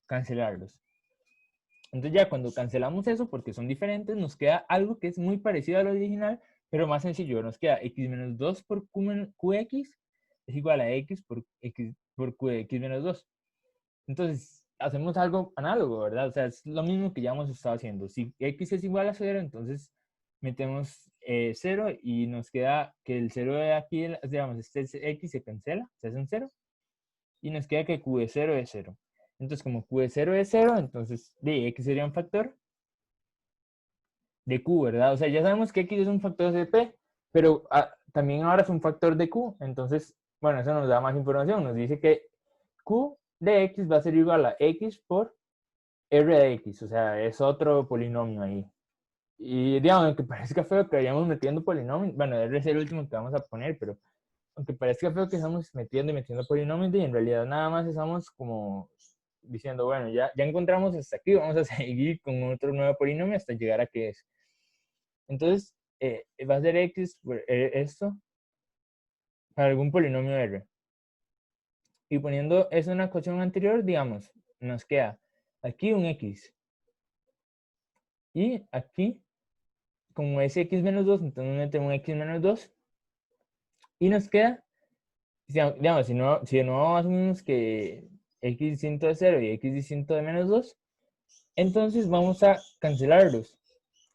cancelarlos. Entonces ya cuando cancelamos eso, porque son diferentes, nos queda algo que es muy parecido al original, pero más sencillo. Nos queda x menos 2 por qx es igual a x por q de x menos 2. Entonces, hacemos algo análogo, ¿verdad? O sea, es lo mismo que ya hemos estado haciendo. Si x es igual a 0, entonces metemos 0 y nos queda que el 0 de aquí, digamos, este x se cancela, se hace un 0. Y nos queda que q de 0 es 0. Entonces, como q de 0 es 0, entonces de x sería un factor de q, ¿verdad? O sea, ya sabemos que x es un factor de p, pero también ahora es un factor de q. Entonces, bueno, eso nos da más información. Nos dice que q de x va a ser igual a x por r de x. O sea, es otro polinomio ahí. Y digamos, aunque parezca feo que vayamos metiendo polinomios, bueno, r es el último que vamos a poner, pero aunque parezca feo que estamos metiendo y metiendo polinomios, y en realidad nada más estamos como diciendo, bueno, ya encontramos hasta aquí, vamos a seguir con otro nuevo polinomio hasta llegar a que es. Entonces, va a ser x por esto para algún polinomio r. Y poniendo eso en la ecuación anterior, digamos, nos queda aquí un x. Y aquí, como es x menos 2, entonces metemos un x menos 2. Y nos queda, digamos, si no asumimos que x distinto de 0 y x distinto de menos 2, entonces vamos a cancelarlos.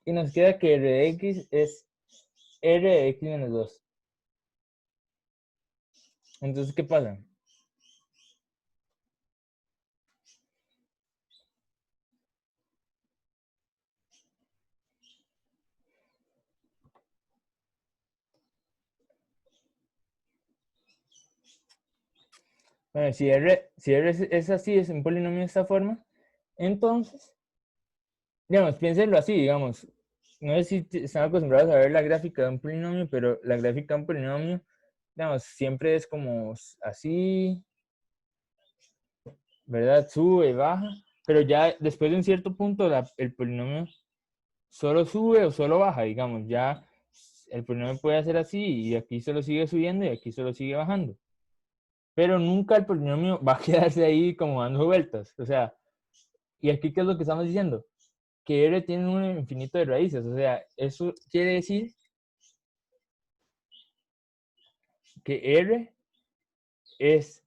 Y nos queda que r de x es r de x menos 2. Entonces, ¿qué pasa? Bueno, si r es así, es un polinomio de esta forma, entonces, digamos, piénsenlo así, digamos, no sé si están acostumbrados a ver la gráfica de un polinomio, pero la gráfica de un polinomio, digamos, siempre es como así, ¿verdad? Sube, baja, pero ya después de un cierto punto el polinomio solo sube o solo baja, digamos, ya el polinomio puede hacer así y aquí solo sigue subiendo y aquí solo sigue bajando. Pero nunca el polinomio va a quedarse ahí como dando vueltas. O sea, ¿y aquí qué es lo que estamos diciendo? Que R tiene un número infinito de raíces. O sea, eso quiere decir que R es,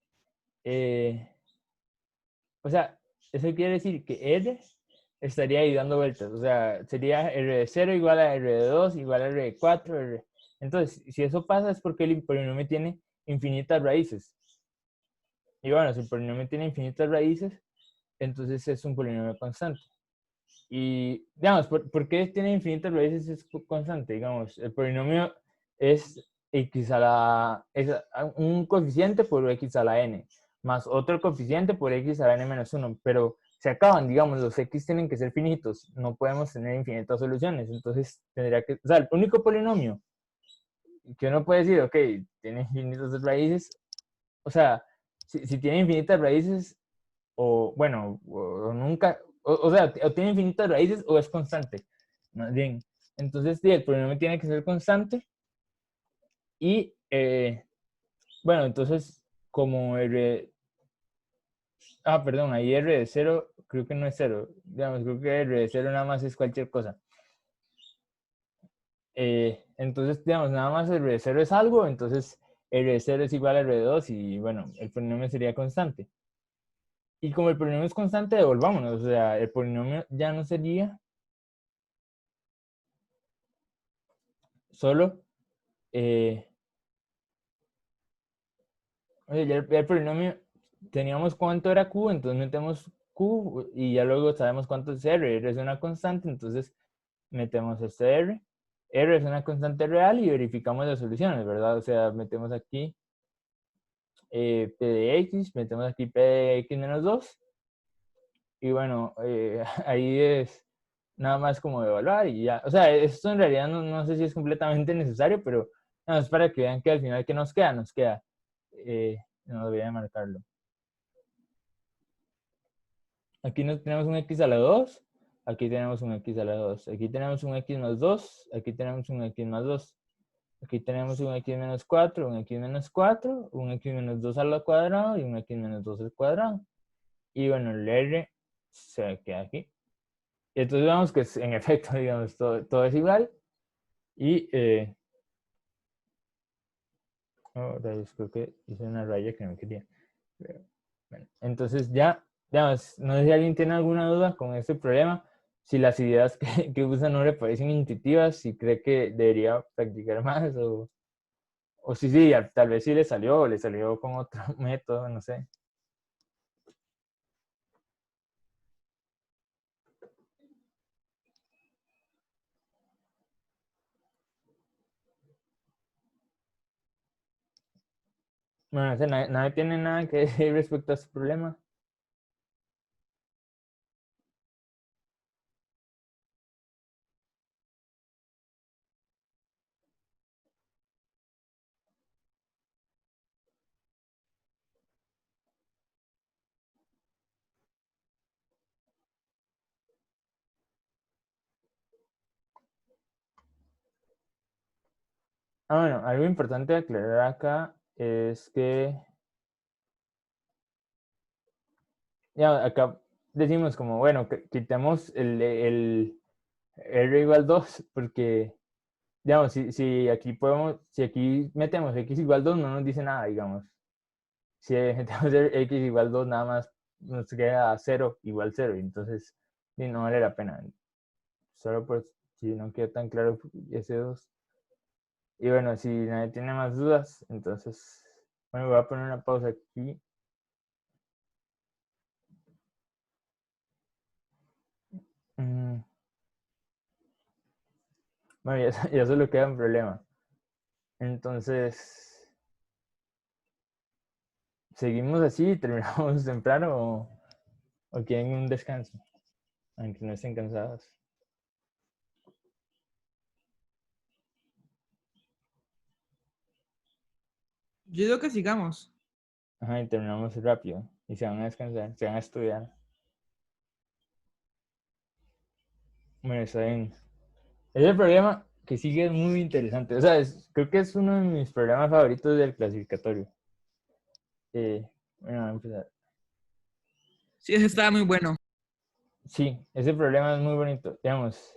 o sea, eso quiere decir que R estaría ahí dando vueltas. O sea, sería R de 0 igual a R de 2 igual a R de 4. Entonces, si eso pasa es porque el polinomio tiene infinitas raíces. Y bueno, si el polinomio tiene infinitas raíces, entonces es un polinomio constante. Y, digamos, ¿por qué tiene infinitas raíces es constante? Digamos, el polinomio es x a la, es un coeficiente por x a la n, más otro coeficiente por x a la n menos 1, pero se acaban, digamos, los x tienen que ser finitos, no podemos tener infinitas soluciones, entonces tendría que, o sea, el único polinomio que uno puede decir, ok, tiene infinitas raíces, o sea, si tiene infinitas raíces, o bueno, o nunca, o sea, o tiene infinitas raíces o es constante, más bien. Entonces, sí, el polinomio tiene que ser constante y, bueno, entonces, como R, perdón, ahí R de 0, creo que no es 0, digamos, creo que R de 0 nada más es cualquier cosa. Entonces, digamos, nada más R de 0 es algo, entonces R de 0 es igual a R de 2 y, bueno, el polinomio sería constante. Y como el polinomio es constante, devolvámonos, o sea, el polinomio ya no sería solo, oye, ya el polinomio, teníamos cuánto era Q, entonces metemos Q y ya luego sabemos cuánto es R. R es una constante, entonces metemos este R. R es una constante real y verificamos las soluciones, ¿verdad? O sea, metemos aquí P de X, metemos aquí P de X menos 2 y bueno, ahí es nada más como evaluar y ya. O sea, esto en realidad no sé si es completamente necesario, pero nada más para que vean que al final, ¿qué nos queda? Nos queda, no debería marcarlo. Aquí tenemos un x a la 2, aquí tenemos un x a la 2, aquí tenemos un x más 2, aquí tenemos un x más 2, aquí tenemos un x menos 4, un x menos 4, un x menos 2 al cuadrado y un x menos 2 al cuadrado. Y bueno, el r se queda aquí. Y entonces vemos que en efecto, digamos, todo es igual. Y, creo que hice una raya que no quería. Pero, bueno, entonces ya, digamos, no sé si alguien tiene alguna duda con este problema, si las ideas que usa no le parecen intuitivas, si cree que debería practicar más o si sí, tal vez sí le salió o le salió con otro método, no sé. Bueno, o sea, nadie tiene nada que decir respecto a este problema. Bueno, algo importante de aclarar acá es que ya acá decimos como, bueno, que quitemos el R igual 2 porque, digamos, si aquí si aquí metemos x igual 2 no nos dice nada, digamos. Si metemos x igual 2 nada más nos queda 0 igual 0, y entonces no vale la pena. Solo por si no queda tan claro ese 2. Y bueno, si nadie tiene más dudas, entonces, bueno, voy a poner una pausa aquí. Bueno, ya solo queda un problema. Entonces, ¿seguimos así? ¿Terminamos temprano o quieren un descanso? Aunque no estén cansados. Yo digo que sigamos. Ajá, y terminamos rápido. Y se van a descansar, se van a estudiar. Bueno, está bien. Ese problema que sigue es muy interesante. O sea, creo que es uno de mis problemas favoritos del clasificatorio. Bueno, vamos a empezar. Sí, ese estaba muy bueno. Sí, ese problema es muy bonito. Digamos,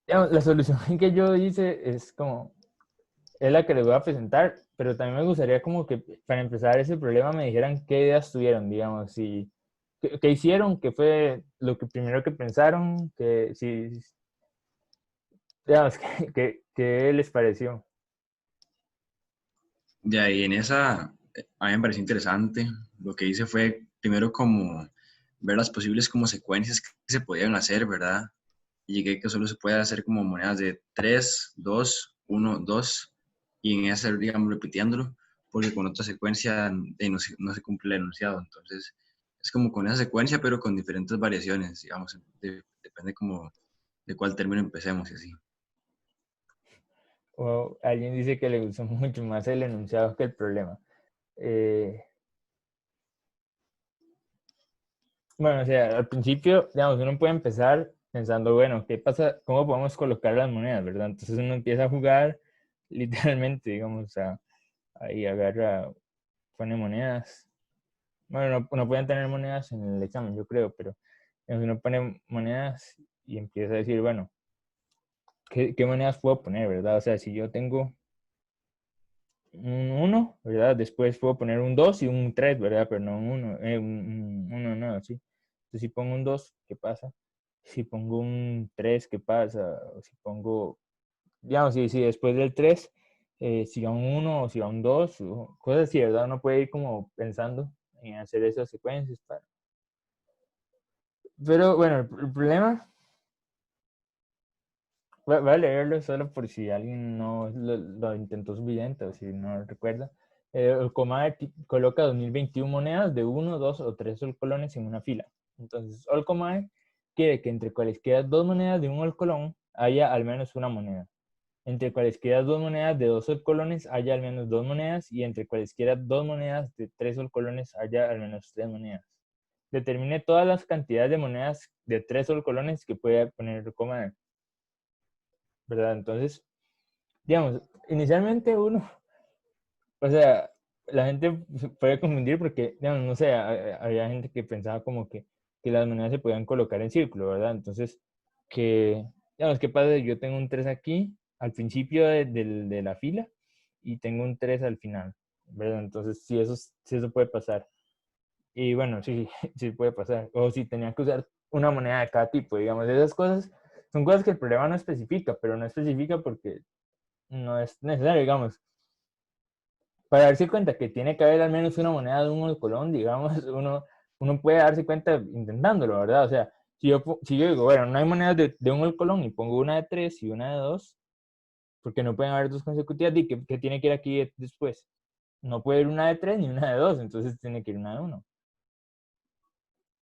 la solución que yo hice es la que les voy a presentar, pero también me gustaría como que para empezar ese problema me dijeran qué ideas tuvieron, digamos, si, qué hicieron, qué fue lo que primero que pensaron, que si, digamos, qué les pareció. De ahí en esa, a mí me pareció interesante. Lo que hice fue primero como ver las posibles como secuencias que se podían hacer, ¿verdad? Y llegué que solo se puede hacer como monedas de 3 2 1 2 y en esa, digamos, repitiéndolo, porque con otra secuencia no se cumple el enunciado. Entonces, es como con esa secuencia, pero con diferentes variaciones, digamos, depende como de cuál término empecemos y así. O alguien dice que le gustó mucho más el enunciado que el problema. Eh, bueno, o sea, al principio, digamos, uno puede empezar pensando, bueno, ¿qué pasa? ¿Cómo podemos colocar las monedas, verdad? Entonces uno empieza a jugar literalmente, digamos, ahí agarra, pone monedas. Bueno, no pueden tener monedas en el examen, yo creo, pero digamos, uno pone monedas y empieza a decir, bueno, ¿qué monedas puedo poner, verdad? O sea, si yo tengo un 1, ¿verdad? Después puedo poner un 2 y un 3, ¿verdad? Pero no un 1, un 1 no, sí. Entonces, si pongo un 2, ¿qué pasa? Si pongo un 3, ¿qué pasa? O si pongo, digamos, si después del 3, si va un 1 o si va un 2, o cosas así, ¿verdad? Uno puede ir como pensando en hacer esas secuencias. Pero bueno, el problema, voy a leerlo solo por si alguien no lo intentó suficiente o si no lo recuerda. El Olcomae coloca 2021 monedas de 1, 2 o 3 solcolones en una fila. Entonces, Olcomae quiere que entre cualesquiera dos monedas de un olcolón haya al menos una moneda. Entre cualesquiera dos monedas de 2 solcolones haya al menos dos monedas y entre cualesquiera dos monedas de 3 solcolones haya al menos 3 monedas. Determine todas las cantidades de monedas de 3 solcolones que puede poner Olcomae, ¿verdad? Entonces, digamos, inicialmente uno, o sea, la gente se puede confundir porque, digamos, no sé, había gente que pensaba como que las monedas se podían colocar en círculo, ¿verdad? Entonces, digamos, ¿qué pasa? Yo tengo un 3 aquí, al principio de la fila, y tengo un 3 al final, ¿verdad? Entonces, sí, eso puede pasar. Y bueno, sí, sí puede pasar. O si tenía que usar una moneda de cada tipo, digamos, esas cosas son cosas que el problema no especifica, pero no especifica porque no es necesario, digamos. Para darse cuenta que tiene que haber al menos una moneda de un colón, digamos, uno puede darse cuenta intentándolo, ¿verdad? O sea, si yo digo, bueno, no hay monedas de un colón y pongo una de 3 y una de 2, porque no pueden haber dos consecutivas, ¿y qué tiene que ir aquí después? No puede ir una de 3 ni una de 2, entonces tiene que ir una de 1.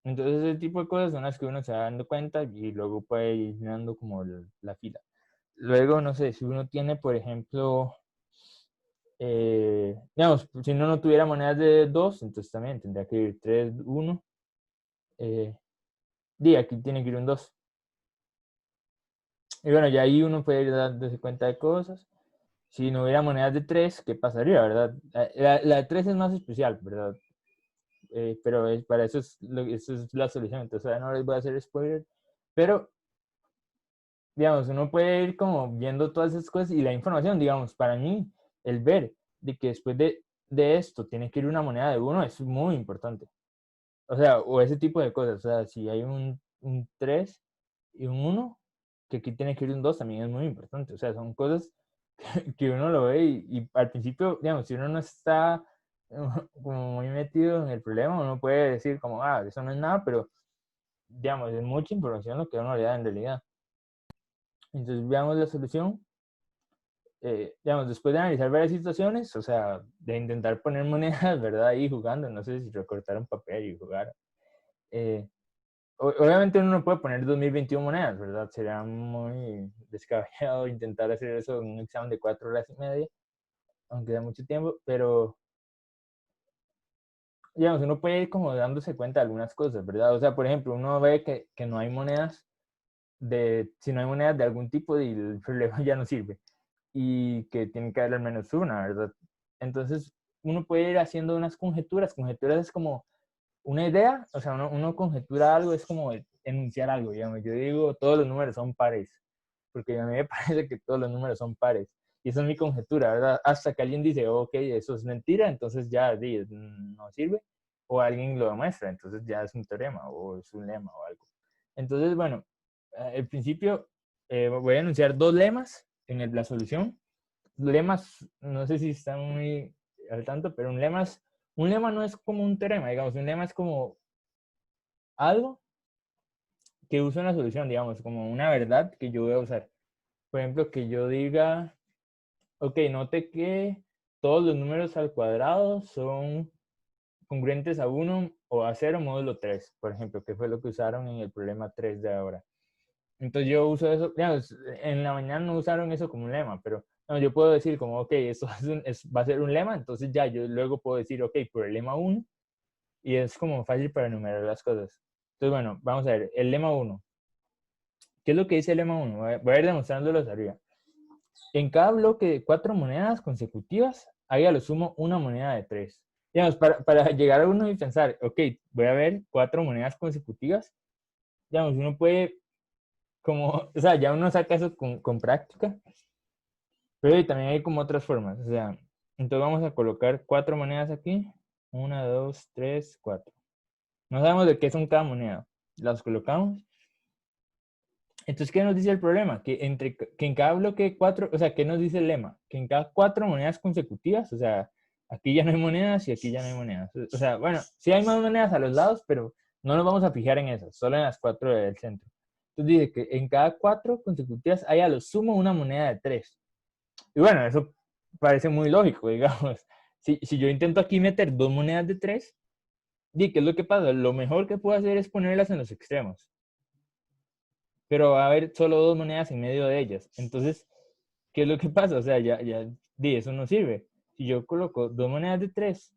Entonces ese tipo de cosas son las que uno se va dando cuenta y luego puede ir llenando como la fila. Luego, no sé, si uno tiene, por ejemplo, digamos, si uno no tuviera monedas de 2, entonces también tendría que ir 3, 1. Y aquí tiene que ir un 2. Y bueno, ya ahí uno puede ir dándose cuenta de cosas. Si no hubiera monedas de 3, ¿qué pasaría, verdad? La de 3 es más especial, ¿verdad? Pero para eso es la solución. Entonces ahora no les voy a hacer spoiler. Pero, digamos, uno puede ir como viendo todas esas cosas y la información, digamos, para mí, el ver de que después de esto tiene que ir una moneda de 1 es muy importante. O sea, o ese tipo de cosas. O sea, si hay un 3 y un 1, que aquí tiene que ir un 2 también es muy importante. O sea, son cosas que uno lo ve y al principio, digamos, si uno no está como muy metido en el problema, uno puede decir como, eso no es nada, pero, digamos, es mucha información lo que uno le da en realidad. Entonces, veamos la solución. Digamos, después de analizar varias situaciones, o sea, de intentar poner monedas, ¿verdad? Ahí jugando, no sé si recortar un papel y jugar. Obviamente uno no puede poner 2021 monedas, ¿verdad? Sería muy descabellado intentar hacer eso en un examen de 4 horas y media. aunque da mucho tiempo, pero digamos, uno puede ir como dándose cuenta de algunas cosas, ¿verdad? O sea, por ejemplo, uno ve que no hay monedas si no hay monedas de algún tipo, el problema ya no sirve. Y que tiene que haber al menos una, ¿verdad? Entonces, uno puede ir haciendo unas conjeturas. Conjeturas es como una idea, o sea, uno conjetura algo, es como enunciar algo, digamos. Yo digo, todos los números son pares, porque a mí me parece que todos los números son pares. Y esa es mi conjetura, ¿verdad? Hasta que alguien dice, ok, eso es mentira, entonces ya no sirve. O alguien lo demuestra, entonces ya es un teorema o es un lema o algo. Entonces, bueno, al principio voy a enunciar dos lemas en la solución. Lemas, no sé si están muy al tanto, pero un lema no es como un teorema, digamos, un lema es como algo que uso en la solución, digamos, como una verdad que yo voy a usar. Por ejemplo, que yo diga, ok, note que todos los números al cuadrado son congruentes a 1 o a 0 módulo 3, por ejemplo, que fue lo que usaron en el problema 3 de ahora. Entonces yo uso eso, digamos, en la mañana no usaron eso como un lema, pero no, yo puedo decir como, ok, eso va a ser un lema, entonces ya yo luego puedo decir, ok, por el lema 1, y es como fácil para enumerar las cosas. Entonces, bueno, vamos a ver, el lema 1. ¿Qué es lo que dice el lema 1? Voy a ir demostrándolos arriba. En cada bloque de 4 monedas consecutivas, hay a lo sumo una moneda de 3. Digamos, para llegar a uno y pensar, ok, voy a ver 4 monedas consecutivas, digamos, uno puede como, o sea, ya uno saca eso con práctica, pero también hay como otras formas, o sea, entonces vamos a colocar 4 monedas aquí, 1, 2, 3, 4. No sabemos de qué son cada moneda, las colocamos. Entonces, ¿qué nos dice el problema? Que en cada bloque de 4, o sea, ¿qué nos dice el lema? Que en cada 4 monedas consecutivas, o sea, aquí ya no hay monedas y aquí ya no hay monedas. O sea, bueno, sí hay más monedas a los lados, pero no nos vamos a fijar en esas, solo en las 4 del centro. Entonces dice que en cada 4 consecutivas hay a lo sumo una moneda de 3. Y bueno, eso parece muy lógico, digamos. Si yo intento aquí meter 2 monedas de 3, ¿qué es lo que pasa? Lo mejor que puedo hacer es ponerlas en los extremos. Pero va a haber solo 2 monedas en medio de ellas. Entonces, ¿qué es lo que pasa? O sea, eso no sirve. Si yo coloco 2 monedas de 3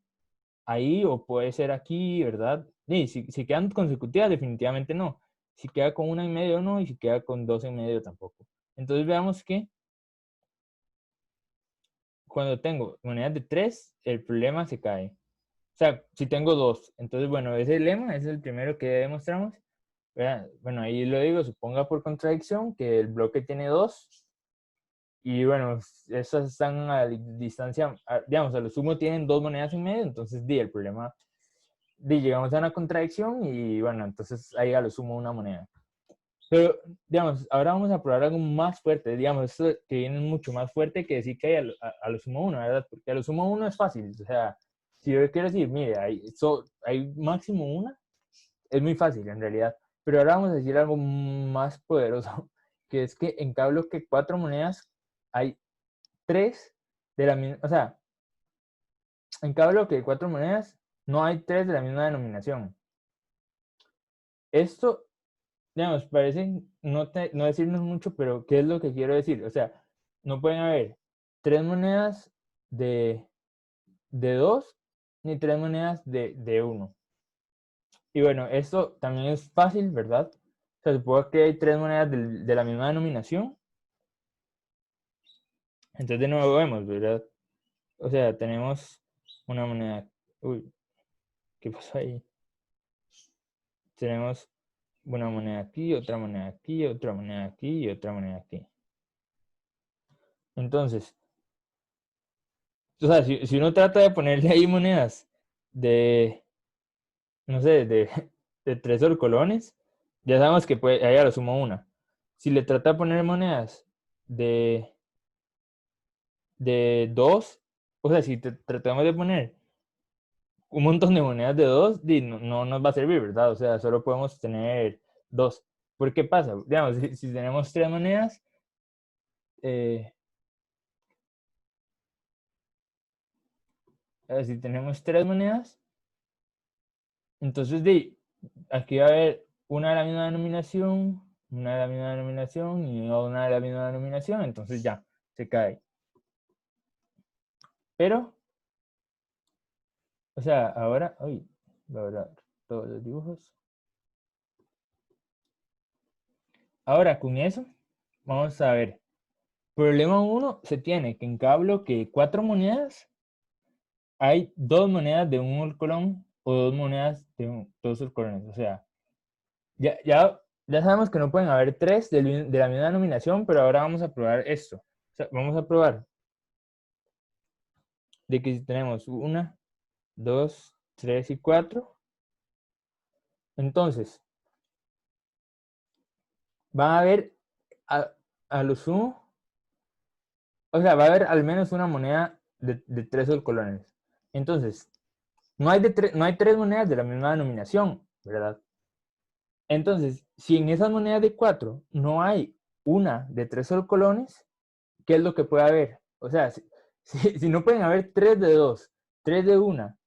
ahí, o puede ser aquí, ¿verdad? Si quedan consecutivas, definitivamente no. Si queda con una en medio, no. Y si queda con 2 en medio, tampoco. Entonces, veamos que cuando tengo monedas de 3, el problema se cae. O sea, si tengo 2. Entonces, bueno, ese lema es el primero que demostramos. Bueno, ahí lo digo, suponga por contradicción que el bloque tiene 2. Y bueno, esas están a distancia, digamos, a lo sumo tienen 2 monedas en medio, entonces el problema, llegamos a una contradicción y bueno, entonces ahí a lo sumo una moneda. Pero, digamos, ahora vamos a probar algo más fuerte, digamos, esto que viene mucho más fuerte que decir que hay a lo sumo 1, ¿verdad? Porque a lo sumo 1 es fácil, o sea, si yo quiero decir, mire, hay máximo una, es muy fácil en realidad. Pero ahora vamos a decir algo más poderoso, que es que en cada bloque 4 monedas hay 3 de la misma, o sea, en cada bloque de 4 monedas no hay 3 de la misma denominación. Esto, digamos, parece no decirnos mucho, pero ¿qué es lo que quiero decir? O sea, no pueden haber 3 monedas de 2 ni 3 monedas de 1. Y bueno, esto también es fácil, ¿verdad? O sea, supongo que hay 3 monedas de la misma denominación. Entonces de nuevo vemos, ¿verdad? O sea, tenemos una moneda. Uy, ¿qué pasó ahí? Tenemos una moneda aquí, otra moneda aquí, otra moneda aquí y otra moneda aquí. Entonces, o sea, si uno trata de ponerle ahí monedas de, no sé, de 3 horcolones, ya sabemos que ahí a lo sumo una. Si le trata de poner monedas de 2, o sea, si tratamos de poner un montón de monedas de 2, no nos va a servir, ¿verdad? O sea, solo podemos tener 2. ¿Por qué pasa? Digamos, si tenemos 3 monedas, si tenemos 3 monedas, entonces aquí va a haber una de la misma denominación, una de la misma denominación y una de la misma denominación, entonces ya, se cae. Pero, o sea, ahora, uy, voy a borrar todos los dibujos. Ahora, con eso, vamos a ver. Problema 1 se tiene que en cada bloque de 4 monedas hay 2 monedas de un colón o 2 monedas de 2 colones. O sea, ya sabemos que no pueden haber 3 de la misma denominación, pero ahora vamos a probar esto. O sea, vamos a probar de que si tenemos 1, 2, 3 y 4, entonces van a haber a lo sumo, o sea, va a haber al menos una moneda de 3 colones. Entonces, no hay 3 monedas de la misma denominación, ¿verdad? Entonces, si en esas monedas de 4 no hay una de 3 colones, ¿qué es lo que puede haber? O sea, si no pueden haber 3 de 2, 3 de 1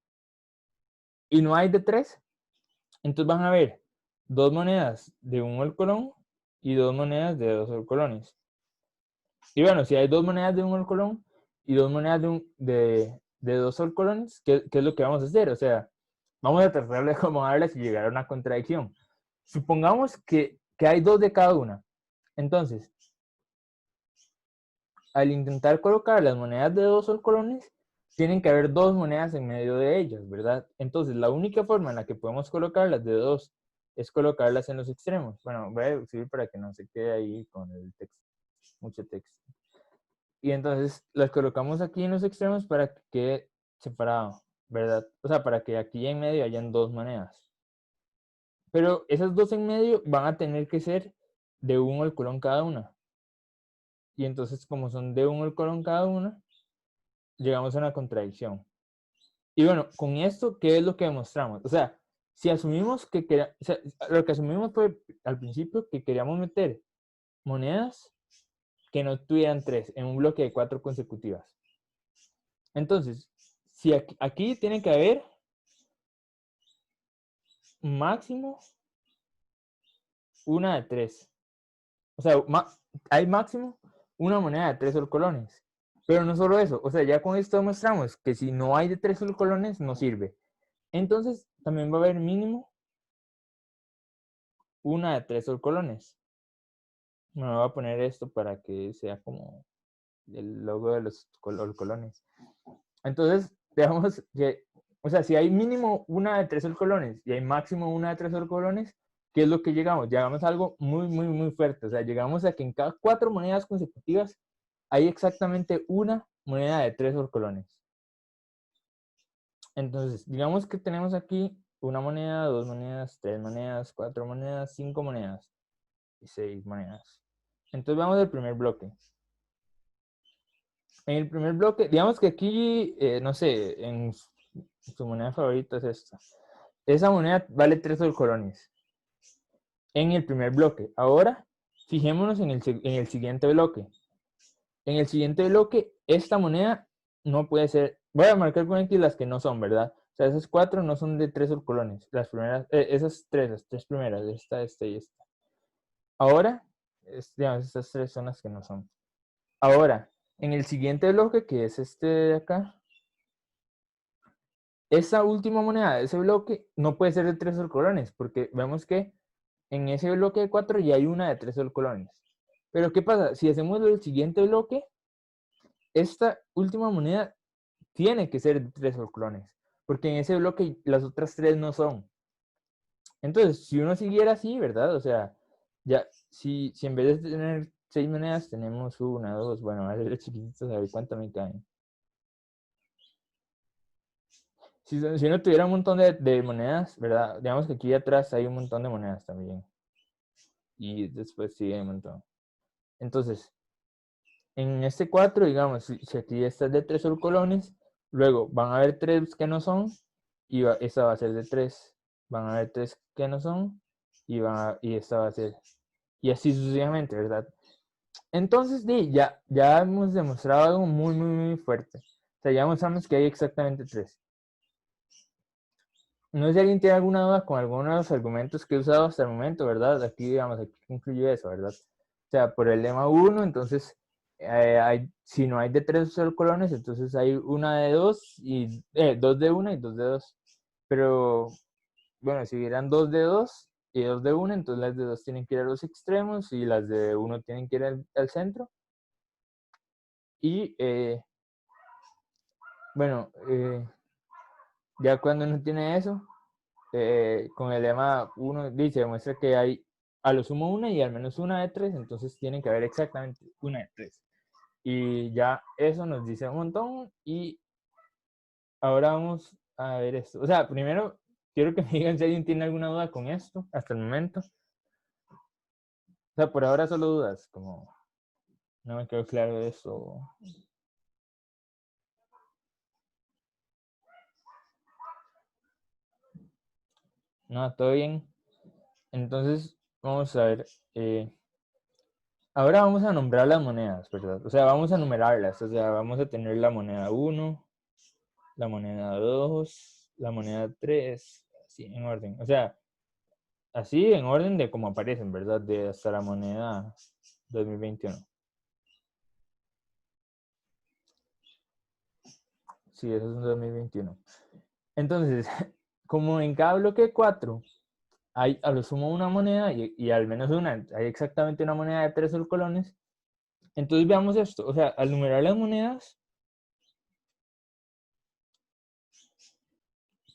y no hay de 3, entonces van a haber 2 monedas de 1 colón y 2 monedas de 2 colones. Y bueno, si hay 2 monedas de 1 colón y 2 monedas de 2 colones, ¿qué es lo que vamos a hacer? O sea, vamos a tratar de acomodarlas y llegar a una contradicción. Supongamos que hay 2 de cada una. Entonces, al intentar colocar las monedas de 2 colones, tienen que haber 2 monedas en medio de ellas, ¿verdad? Entonces, la única forma en la que podemos colocarlas de 2 es colocarlas en los extremos. Bueno, voy a escribir para que no se quede ahí con el texto, mucho texto. Y entonces las colocamos aquí en los extremos para que quede separado, ¿verdad? O sea, para que aquí en medio hayan 2 monedas. Pero esas 2 en medio van a tener que ser de 1 al colón cada una. Y entonces, como son de 1 al colón cada una, llegamos a una contradicción. Y bueno, con esto, ¿qué es lo que demostramos? O sea, si asumimos que o sea, lo que asumimos fue al principio que queríamos meter monedas que no tuvieran 3 en un bloque de 4 consecutivas. Entonces, si aquí tiene que haber máximo una de 3. O sea, hay máximo una moneda de 3 colones. Pero no solo eso, o sea, ya con esto demostramos que si no hay de 3 colones, no sirve. Entonces, también va a haber mínimo una de 3 colones. Me voy a poner esto para que sea como el logo de los colones. Entonces, veamos que, o sea, si hay mínimo una de 3 colones y hay máximo una de 3 colones, ¿qué es lo que llegamos? Llegamos a algo muy, muy, muy fuerte. O sea, llegamos a que en cada 4 monedas consecutivas hay exactamente una moneda de 3 colones. Entonces, digamos que tenemos aquí una moneda, 2 monedas, 3 monedas, 4 monedas, 5 monedas y 6 monedas. Entonces vamos al primer bloque. En el primer bloque, digamos que aquí, no sé, en su moneda favorita es esta. Esa moneda vale 3 colones. En el primer bloque. Ahora, fijémonos en el siguiente bloque. En el siguiente bloque, esta moneda no puede ser. Voy a marcar con X las que no son, ¿verdad? O sea, esas 4 no son de 3 colones. Las primeras, las 3 primeras, esta y esta. Ahora, digamos, estas 3 son las que no son. Ahora, en el siguiente bloque, que es este de acá, esa última moneda de ese bloque no puede ser de 3 colones, porque vemos que en ese bloque de 4 ya hay una de 3 colones. Pero ¿qué pasa? Si hacemos el siguiente bloque, esta última moneda tiene que ser de 3 colones, porque en ese bloque las otras 3 no son. Entonces, si uno siguiera así, ¿verdad? O sea, ya, si en vez de tener 6 monedas, tenemos 1, 2, bueno, a ver chiquititos a ver cuánto me caen. Si uno tuviera un montón de monedas, ¿verdad? Digamos que aquí atrás hay un montón de monedas también. Y después sigue un montón. Entonces, en este 4, digamos, si aquí esta es de 3 colones, luego van a haber 3 que no son, y esta va a ser de 3. Van a haber 3 que no son, y esta va a ser. Y así sucesivamente, ¿verdad? Entonces, ya hemos demostrado algo muy, muy, muy fuerte. O sea, ya demostramos que hay exactamente 3. No sé si alguien tiene alguna duda con alguno de los argumentos que he usado hasta el momento, ¿verdad? Aquí, digamos, aquí incluye eso, ¿verdad? O sea, por el lema 1, entonces si no hay de 3 colones, entonces hay una de 2 y 2 de 1 y 2 de 2. Pero bueno, si hubieran 2 de 2 y 2 de 1, entonces las de 2 tienen que ir a los extremos y las de 1 tienen que ir al centro. Y bueno, ya cuando uno tiene eso, con el lema 1 dice, demuestra que hay a lo sumo una y al menos una de 3, entonces tienen que haber exactamente una de 3. Y ya eso nos dice un montón. Y ahora vamos a ver esto. O sea, primero quiero que me digan si alguien tiene alguna duda con esto hasta el momento. O sea, por ahora solo dudas, como no me quedó claro eso. No, todo bien. Entonces, vamos a ver. Ahora vamos a nombrar las monedas, ¿verdad? O sea, vamos a numerarlas. O sea, vamos a tener la moneda 1, la moneda 2, la moneda 3, así en orden. O sea, así en orden de cómo aparecen, ¿verdad? De hasta la moneda 2021. Sí, eso es un 2021. Entonces, como en cada bloque 4 hay a lo sumo una moneda y al menos una, hay exactamente una moneda de 3 colones. Entonces veamos esto. O sea, al numerar las monedas,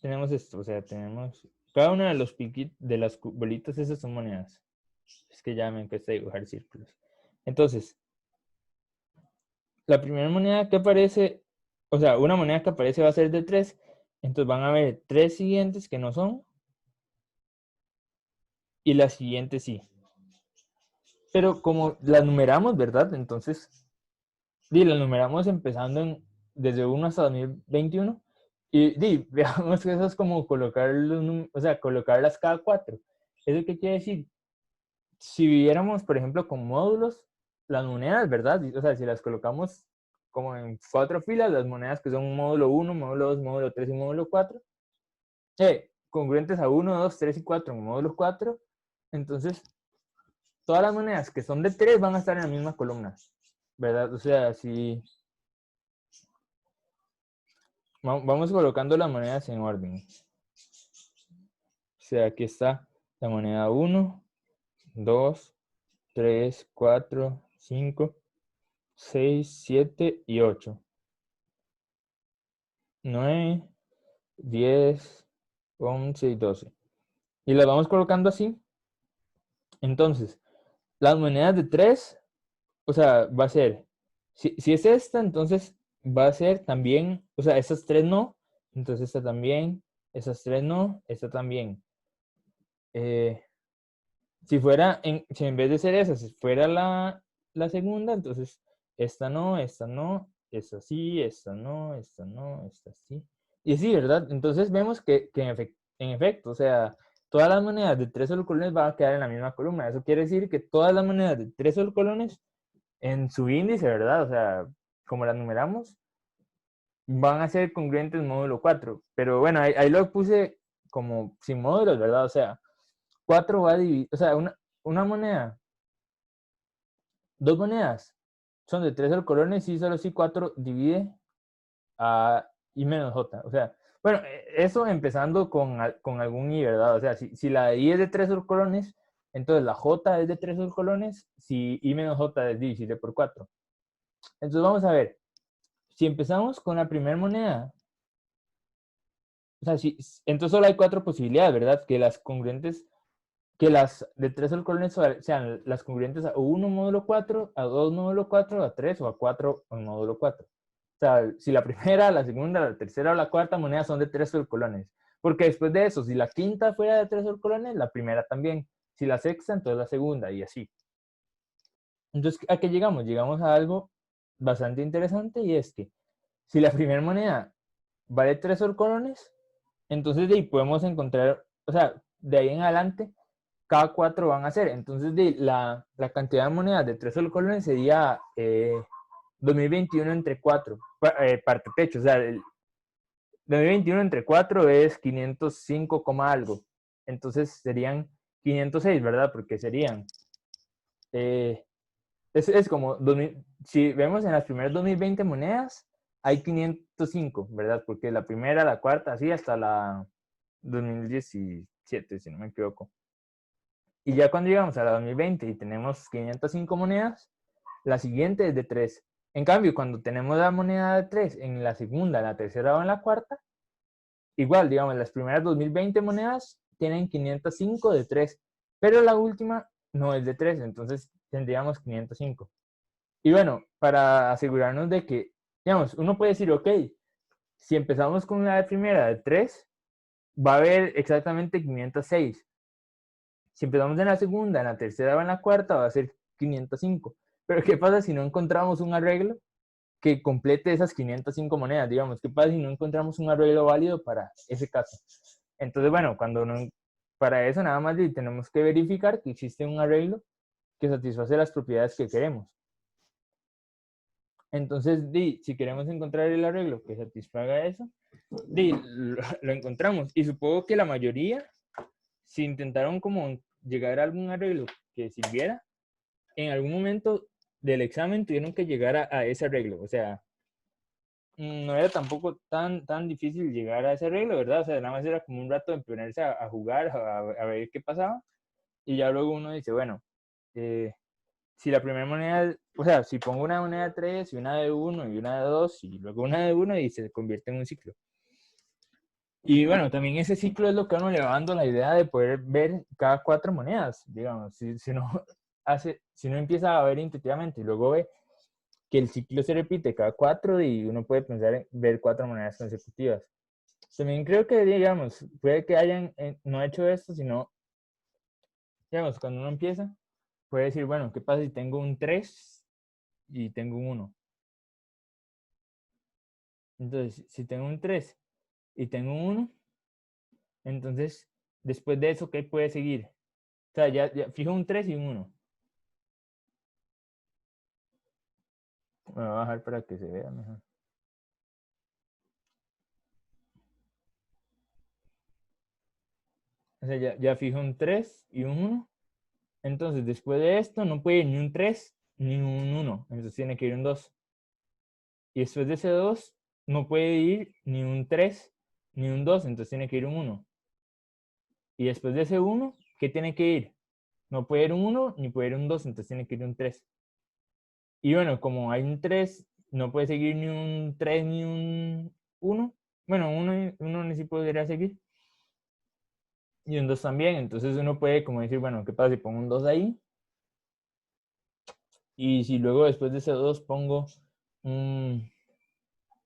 tenemos esto. O sea, tenemos cada una de los piquitos, de las bolitas, esas son monedas. Es que ya me empecé a dibujar círculos. Entonces, la primera moneda que aparece, o sea, una moneda que aparece va a ser de 3. Entonces van a haber 3 siguientes que no son. Y la siguiente sí. Pero como las numeramos, ¿verdad? Entonces, las numeramos empezando desde 1 hasta 2021. Y veamos que eso es como colocar o sea, colocarlas cada 4. ¿Eso qué quiere decir? Si viviéramos, por ejemplo, con módulos, las monedas, ¿verdad? O sea, si las colocamos como en 4 filas, las monedas que son módulo 1, módulo 2, módulo 3 y módulo 4, congruentes a 1, 2, 3 y 4 en módulo 4, entonces todas las monedas que son de 3 van a estar en la misma columna, ¿verdad? O sea, si vamos colocando las monedas en orden. O sea, aquí está la moneda 1, 2, 3, 4, 5, 6, 7 y 8. 9, 10, 11 y 12. Y las vamos colocando así. Entonces, las monedas de 3, o sea, va a ser, si es esta, entonces va a ser también, o sea, estas 3 no, entonces esta también, esas 3 no, esta también. Si en vez de ser esa, si fuera la segunda, entonces esta no, esta no, esta sí, esta no, esta no, esta sí. Y así, ¿verdad? Entonces vemos que en efecto, o sea, todas las monedas de 3 solcolones van a quedar en la misma columna. Eso quiere decir que todas las monedas de 3 solcolones en su índice, ¿verdad? O sea, como las numeramos, van a ser congruentes módulo 4. Pero bueno, ahí lo puse como sin módulos, ¿verdad? O sea, 4 va a dividir, o sea, una moneda, 2 monedas son de 3 colones y solo si 4 divide a I menos J. O sea, bueno, eso empezando con algún I, ¿verdad? O sea, si la I es de 3 colones, entonces la J es de 3 colones, si I menos J es divisible por 4. Entonces vamos a ver, si empezamos con la primera moneda, o sea, entonces solo hay 4 posibilidades, ¿verdad? Que las congruentes, que las de 3 colones sean las congruentes a 1 módulo 4, a 2 módulo 4, a 3 o a 4 en módulo 4. O sea, si la primera, la segunda, la tercera o la cuarta moneda son de 3 colones. Porque después de eso, si la quinta fuera de 3 colones, la primera también. Si la sexta, entonces la segunda y así. Entonces, ¿a qué llegamos? Llegamos a algo bastante interesante y es que si la primera moneda vale 3 colones, entonces de ahí podemos encontrar, o sea, de ahí en adelante, cada 4 van a ser. Entonces, la cantidad de monedas de 3 colones sería 2021 entre 4, parte pecho. O sea, el 2021 entre 4 es 505, algo. Entonces serían 506, ¿verdad? Porque serían Es como, si vemos en las primeras 2020 monedas, hay 505, ¿verdad? Porque la primera, la cuarta, así hasta la 2017, si no me equivoco. Y ya cuando llegamos a la 2020 y tenemos 505 monedas, la siguiente es de 3. En cambio, cuando tenemos la moneda de 3 en la segunda, la tercera o en la cuarta, igual, digamos, las primeras 2020 monedas tienen 505 de 3, pero la última no es de 3, entonces tendríamos 505. Y bueno, para asegurarnos de que, digamos, uno puede decir, ok, si empezamos con la primera de 3, va a haber exactamente 506. Si empezamos en la segunda, en la tercera o en la cuarta, va a ser 505. Pero ¿qué pasa si no encontramos un arreglo que complete esas 505 monedas? Digamos, ¿qué pasa si no encontramos un arreglo válido para ese caso? Entonces, bueno, para eso nada más tenemos que verificar que existe un arreglo que satisface las propiedades que queremos. Entonces, si queremos encontrar el arreglo que satisfaga eso, lo encontramos. Y supongo que la mayoría, si intentaron como llegar a algún arreglo que sirviera, en algún momento del examen tuvieron que llegar a ese arreglo. O sea, no era tampoco tan difícil llegar a ese arreglo, ¿verdad? O sea, nada más era como un rato de ponerse a jugar, a ver qué pasaba. Y ya luego uno dice, bueno, si la primera moneda, o sea, si pongo una moneda de 3 y una de 1 y una de 2 y luego una de 1 y se convierte en un ciclo. Y bueno, también ese ciclo es lo que a uno le va dando la idea de poder ver cada 4 monedas, digamos. Si no empieza a ver intuitivamente y luego ve que el ciclo se repite cada 4 y uno puede pensar en ver 4 monedas consecutivas. También creo que, digamos, puede que hayan no hecho esto, sino, digamos, cuando uno empieza, puede decir, bueno, ¿qué pasa si tengo un 3 y tengo un 1? Entonces, si tengo un 3 y tengo un 1, entonces, después de eso, ¿qué puede seguir? O sea, ya fijo un 3 y un 1. Me voy a bajar para que se vea mejor. O sea, ya fijo un 3 y un 1. Entonces, después de esto, no puede ir ni un 3 ni un 1. Entonces, tiene que ir un 2. Y después de ese 2, no puede ir ni un 3 ni un 2. Entonces, tiene que ir un 1. Y después de ese 1, ¿qué tiene que ir? No puede ir un 1 ni puede ir un 2. Entonces, tiene que ir un 3. Y bueno, como hay un 3, no puede seguir ni un 3 ni un 1. Bueno, uno ni si podría seguir. Y un 2 también. Entonces uno puede como decir, bueno, ¿qué pasa si pongo un 2 ahí? Y si luego después de ese 2 pongo un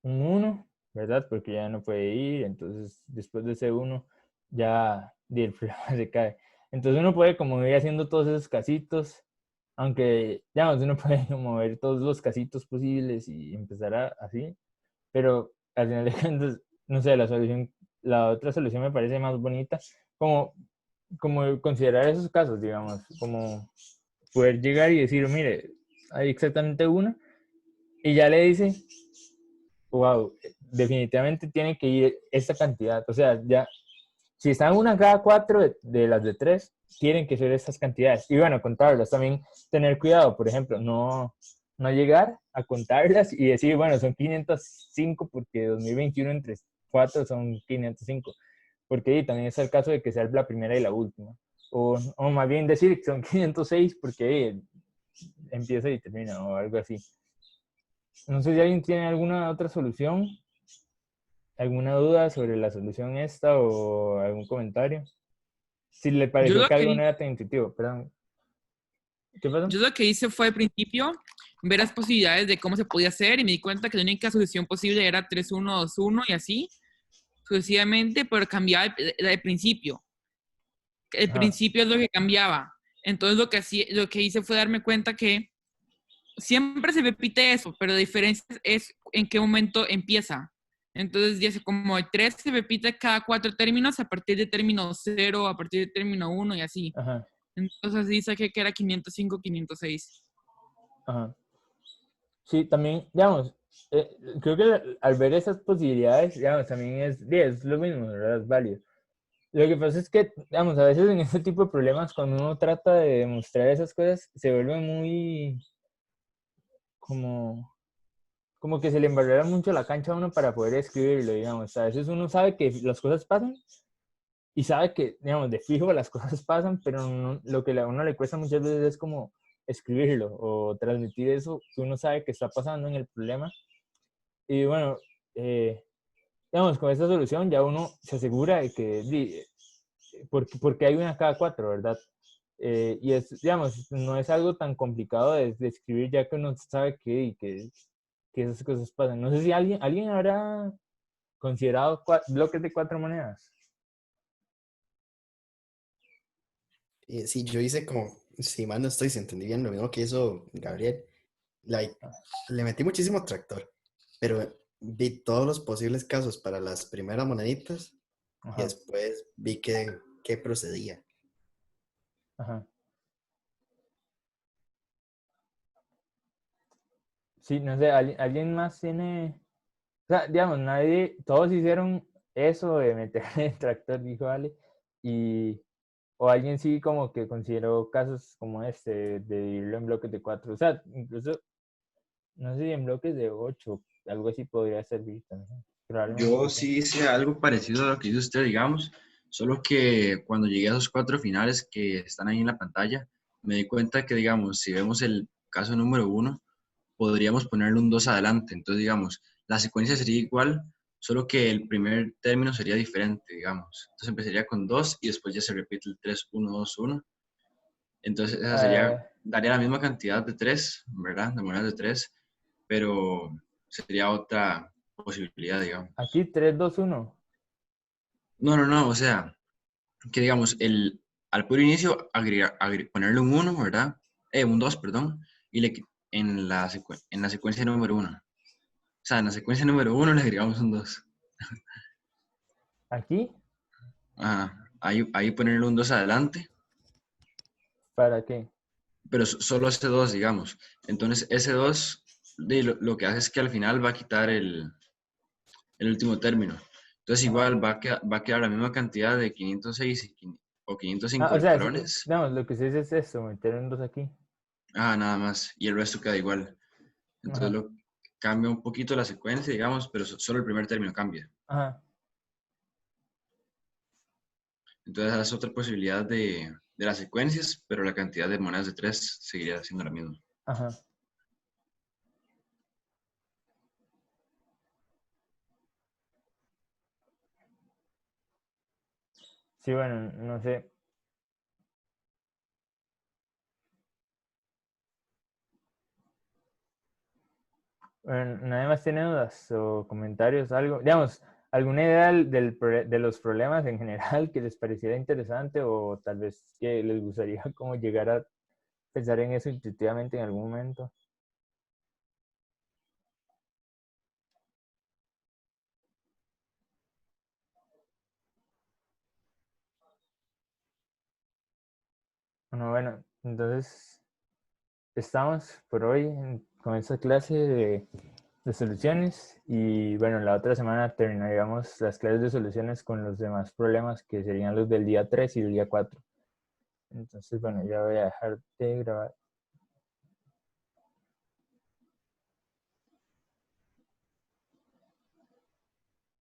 1, ¿verdad? Porque ya no puede ir. Entonces después de ese 1 ya el problema se cae. Entonces uno puede como ir haciendo todos esos casitos. Aunque ya uno puede mover todos los casitos posibles y empezar así. Pero al final de cuentas, no sé, la otra solución me parece más bonita. Como considerar esos casos, digamos, como poder llegar y decir, mire, hay exactamente una, y ya le dice, wow, definitivamente tiene que ir esta cantidad. O sea, ya, si están una cada 4 de las de 3, tienen que ser estas cantidades. Y bueno, contarlas, también tener cuidado, por ejemplo, no llegar a contarlas y decir, bueno, son 505 porque 2021 entre 4 son 505. Porque también es el caso de que sea la primera y la última. O más bien decir que son 506 porque empieza y termina o algo así. No sé si alguien tiene alguna otra solución, alguna duda sobre la solución esta o algún comentario. Si le Yo pareció lo que algo que, no era tan intuitivo, perdón. ¿Qué pasó? yo lo que hice fue al principio ver las posibilidades de cómo se podía hacer y me di cuenta que la única solución posible era 3-1-2-1 y así sucesivamente, pero cambiaba el principio. El Ajá, principio es lo que cambiaba. Entonces lo que hice fue darme cuenta que siempre se repite eso, pero la diferencia es en qué momento empieza. Entonces, ya sé, como el 3 se repite cada 4 términos a partir de término 0, a partir de término 1 y así. ajá, Entonces, así saqué que era 505, 506. ajá. Sí, también, digamos, creo que al ver esas posibilidades, digamos, también es lo mismo, ¿verdad? Es válido. Lo que pasa es que, digamos, a veces en este tipo de problemas, cuando uno trata de demostrar esas cosas, se vuelve muy, como que se le embarrara mucho la cancha a uno para poder escribirlo, digamos. A veces uno sabe que las cosas pasan y sabe que, digamos, de fijo las cosas pasan, pero lo que a uno le cuesta muchas veces es como escribirlo o transmitir eso que uno sabe que está pasando en el problema. Y bueno, digamos, con esta solución ya uno se asegura de que, porque hay una cada 4, ¿verdad? Y es, digamos, no es algo tan complicado de escribir ya que uno sabe que esas cosas pasan. No sé si alguien habrá considerado bloques de 4 monedas. Sí, yo hice como, si mal no estoy, si entendí bien, lo mismo que hizo Gabriel. Like, le metí muchísimo tractor, pero vi todos los posibles casos para las primeras moneditas y Ajá, después vi que procedía. ajá. Sí, no sé, alguien más tiene... O sea, digamos, todos hicieron eso de meterle el tractor, dijo Ale, o alguien sí como que consideró casos como este, de dividirlo en bloques de 4, o sea, incluso, no sé si en bloques de 8, algo así podría servir también, Yo probablemente sí. sí hice algo parecido a lo que hizo usted, digamos, solo que cuando llegué a esos 4 finales que están ahí en la pantalla, me di cuenta que, digamos, si vemos el caso número 1, podríamos ponerle un 2 adelante. Entonces, digamos, la secuencia sería igual, solo que el primer término sería diferente, digamos. Entonces empezaría con 2 y después ya se repite el 3 1 2 1. Entonces, esa sería, Eh, daría la misma cantidad de 3, ¿verdad? De monedas de 3, pero sería otra posibilidad, digamos. aquí 3 2 1. No, no, no, o sea, que digamos, al puro inicio ponerle un 1, ¿verdad? Un 2, perdón, y en la secuencia número 1. O sea, en la secuencia número 1 le agregamos un 2. Aquí, Ahí ponerle un 2 adelante, ¿para qué? pero solo ese 2, digamos. Entonces, ese 2 lo que hace es que al final va a quitar el último término. Entonces, Ajá. igual va a quedar la misma cantidad de 506 o 505 O de sea, colones. digamos, lo que se dice es esto, meter un 2 aquí. Nada más. Y el resto queda igual. Entonces, Ajá, cambia un poquito la secuencia, digamos, pero solo el primer término cambia. ajá, Entonces, esa es otra posibilidad de las secuencias, pero la cantidad de monedas de 3 seguiría siendo la misma. ajá. Sí, bueno, no sé. Bueno, ¿nadie más tiene dudas o comentarios? Algo, digamos, alguna idea de los problemas en general que les pareciera interesante o tal vez que les gustaría como llegar a pensar en eso intuitivamente en algún momento. Bueno, entonces estamos por hoy con esta clase de soluciones y bueno, la otra semana terminaríamos las clases de soluciones con los demás problemas que serían los del día 3 y el día 4. Entonces, bueno, ya voy a dejar de grabar.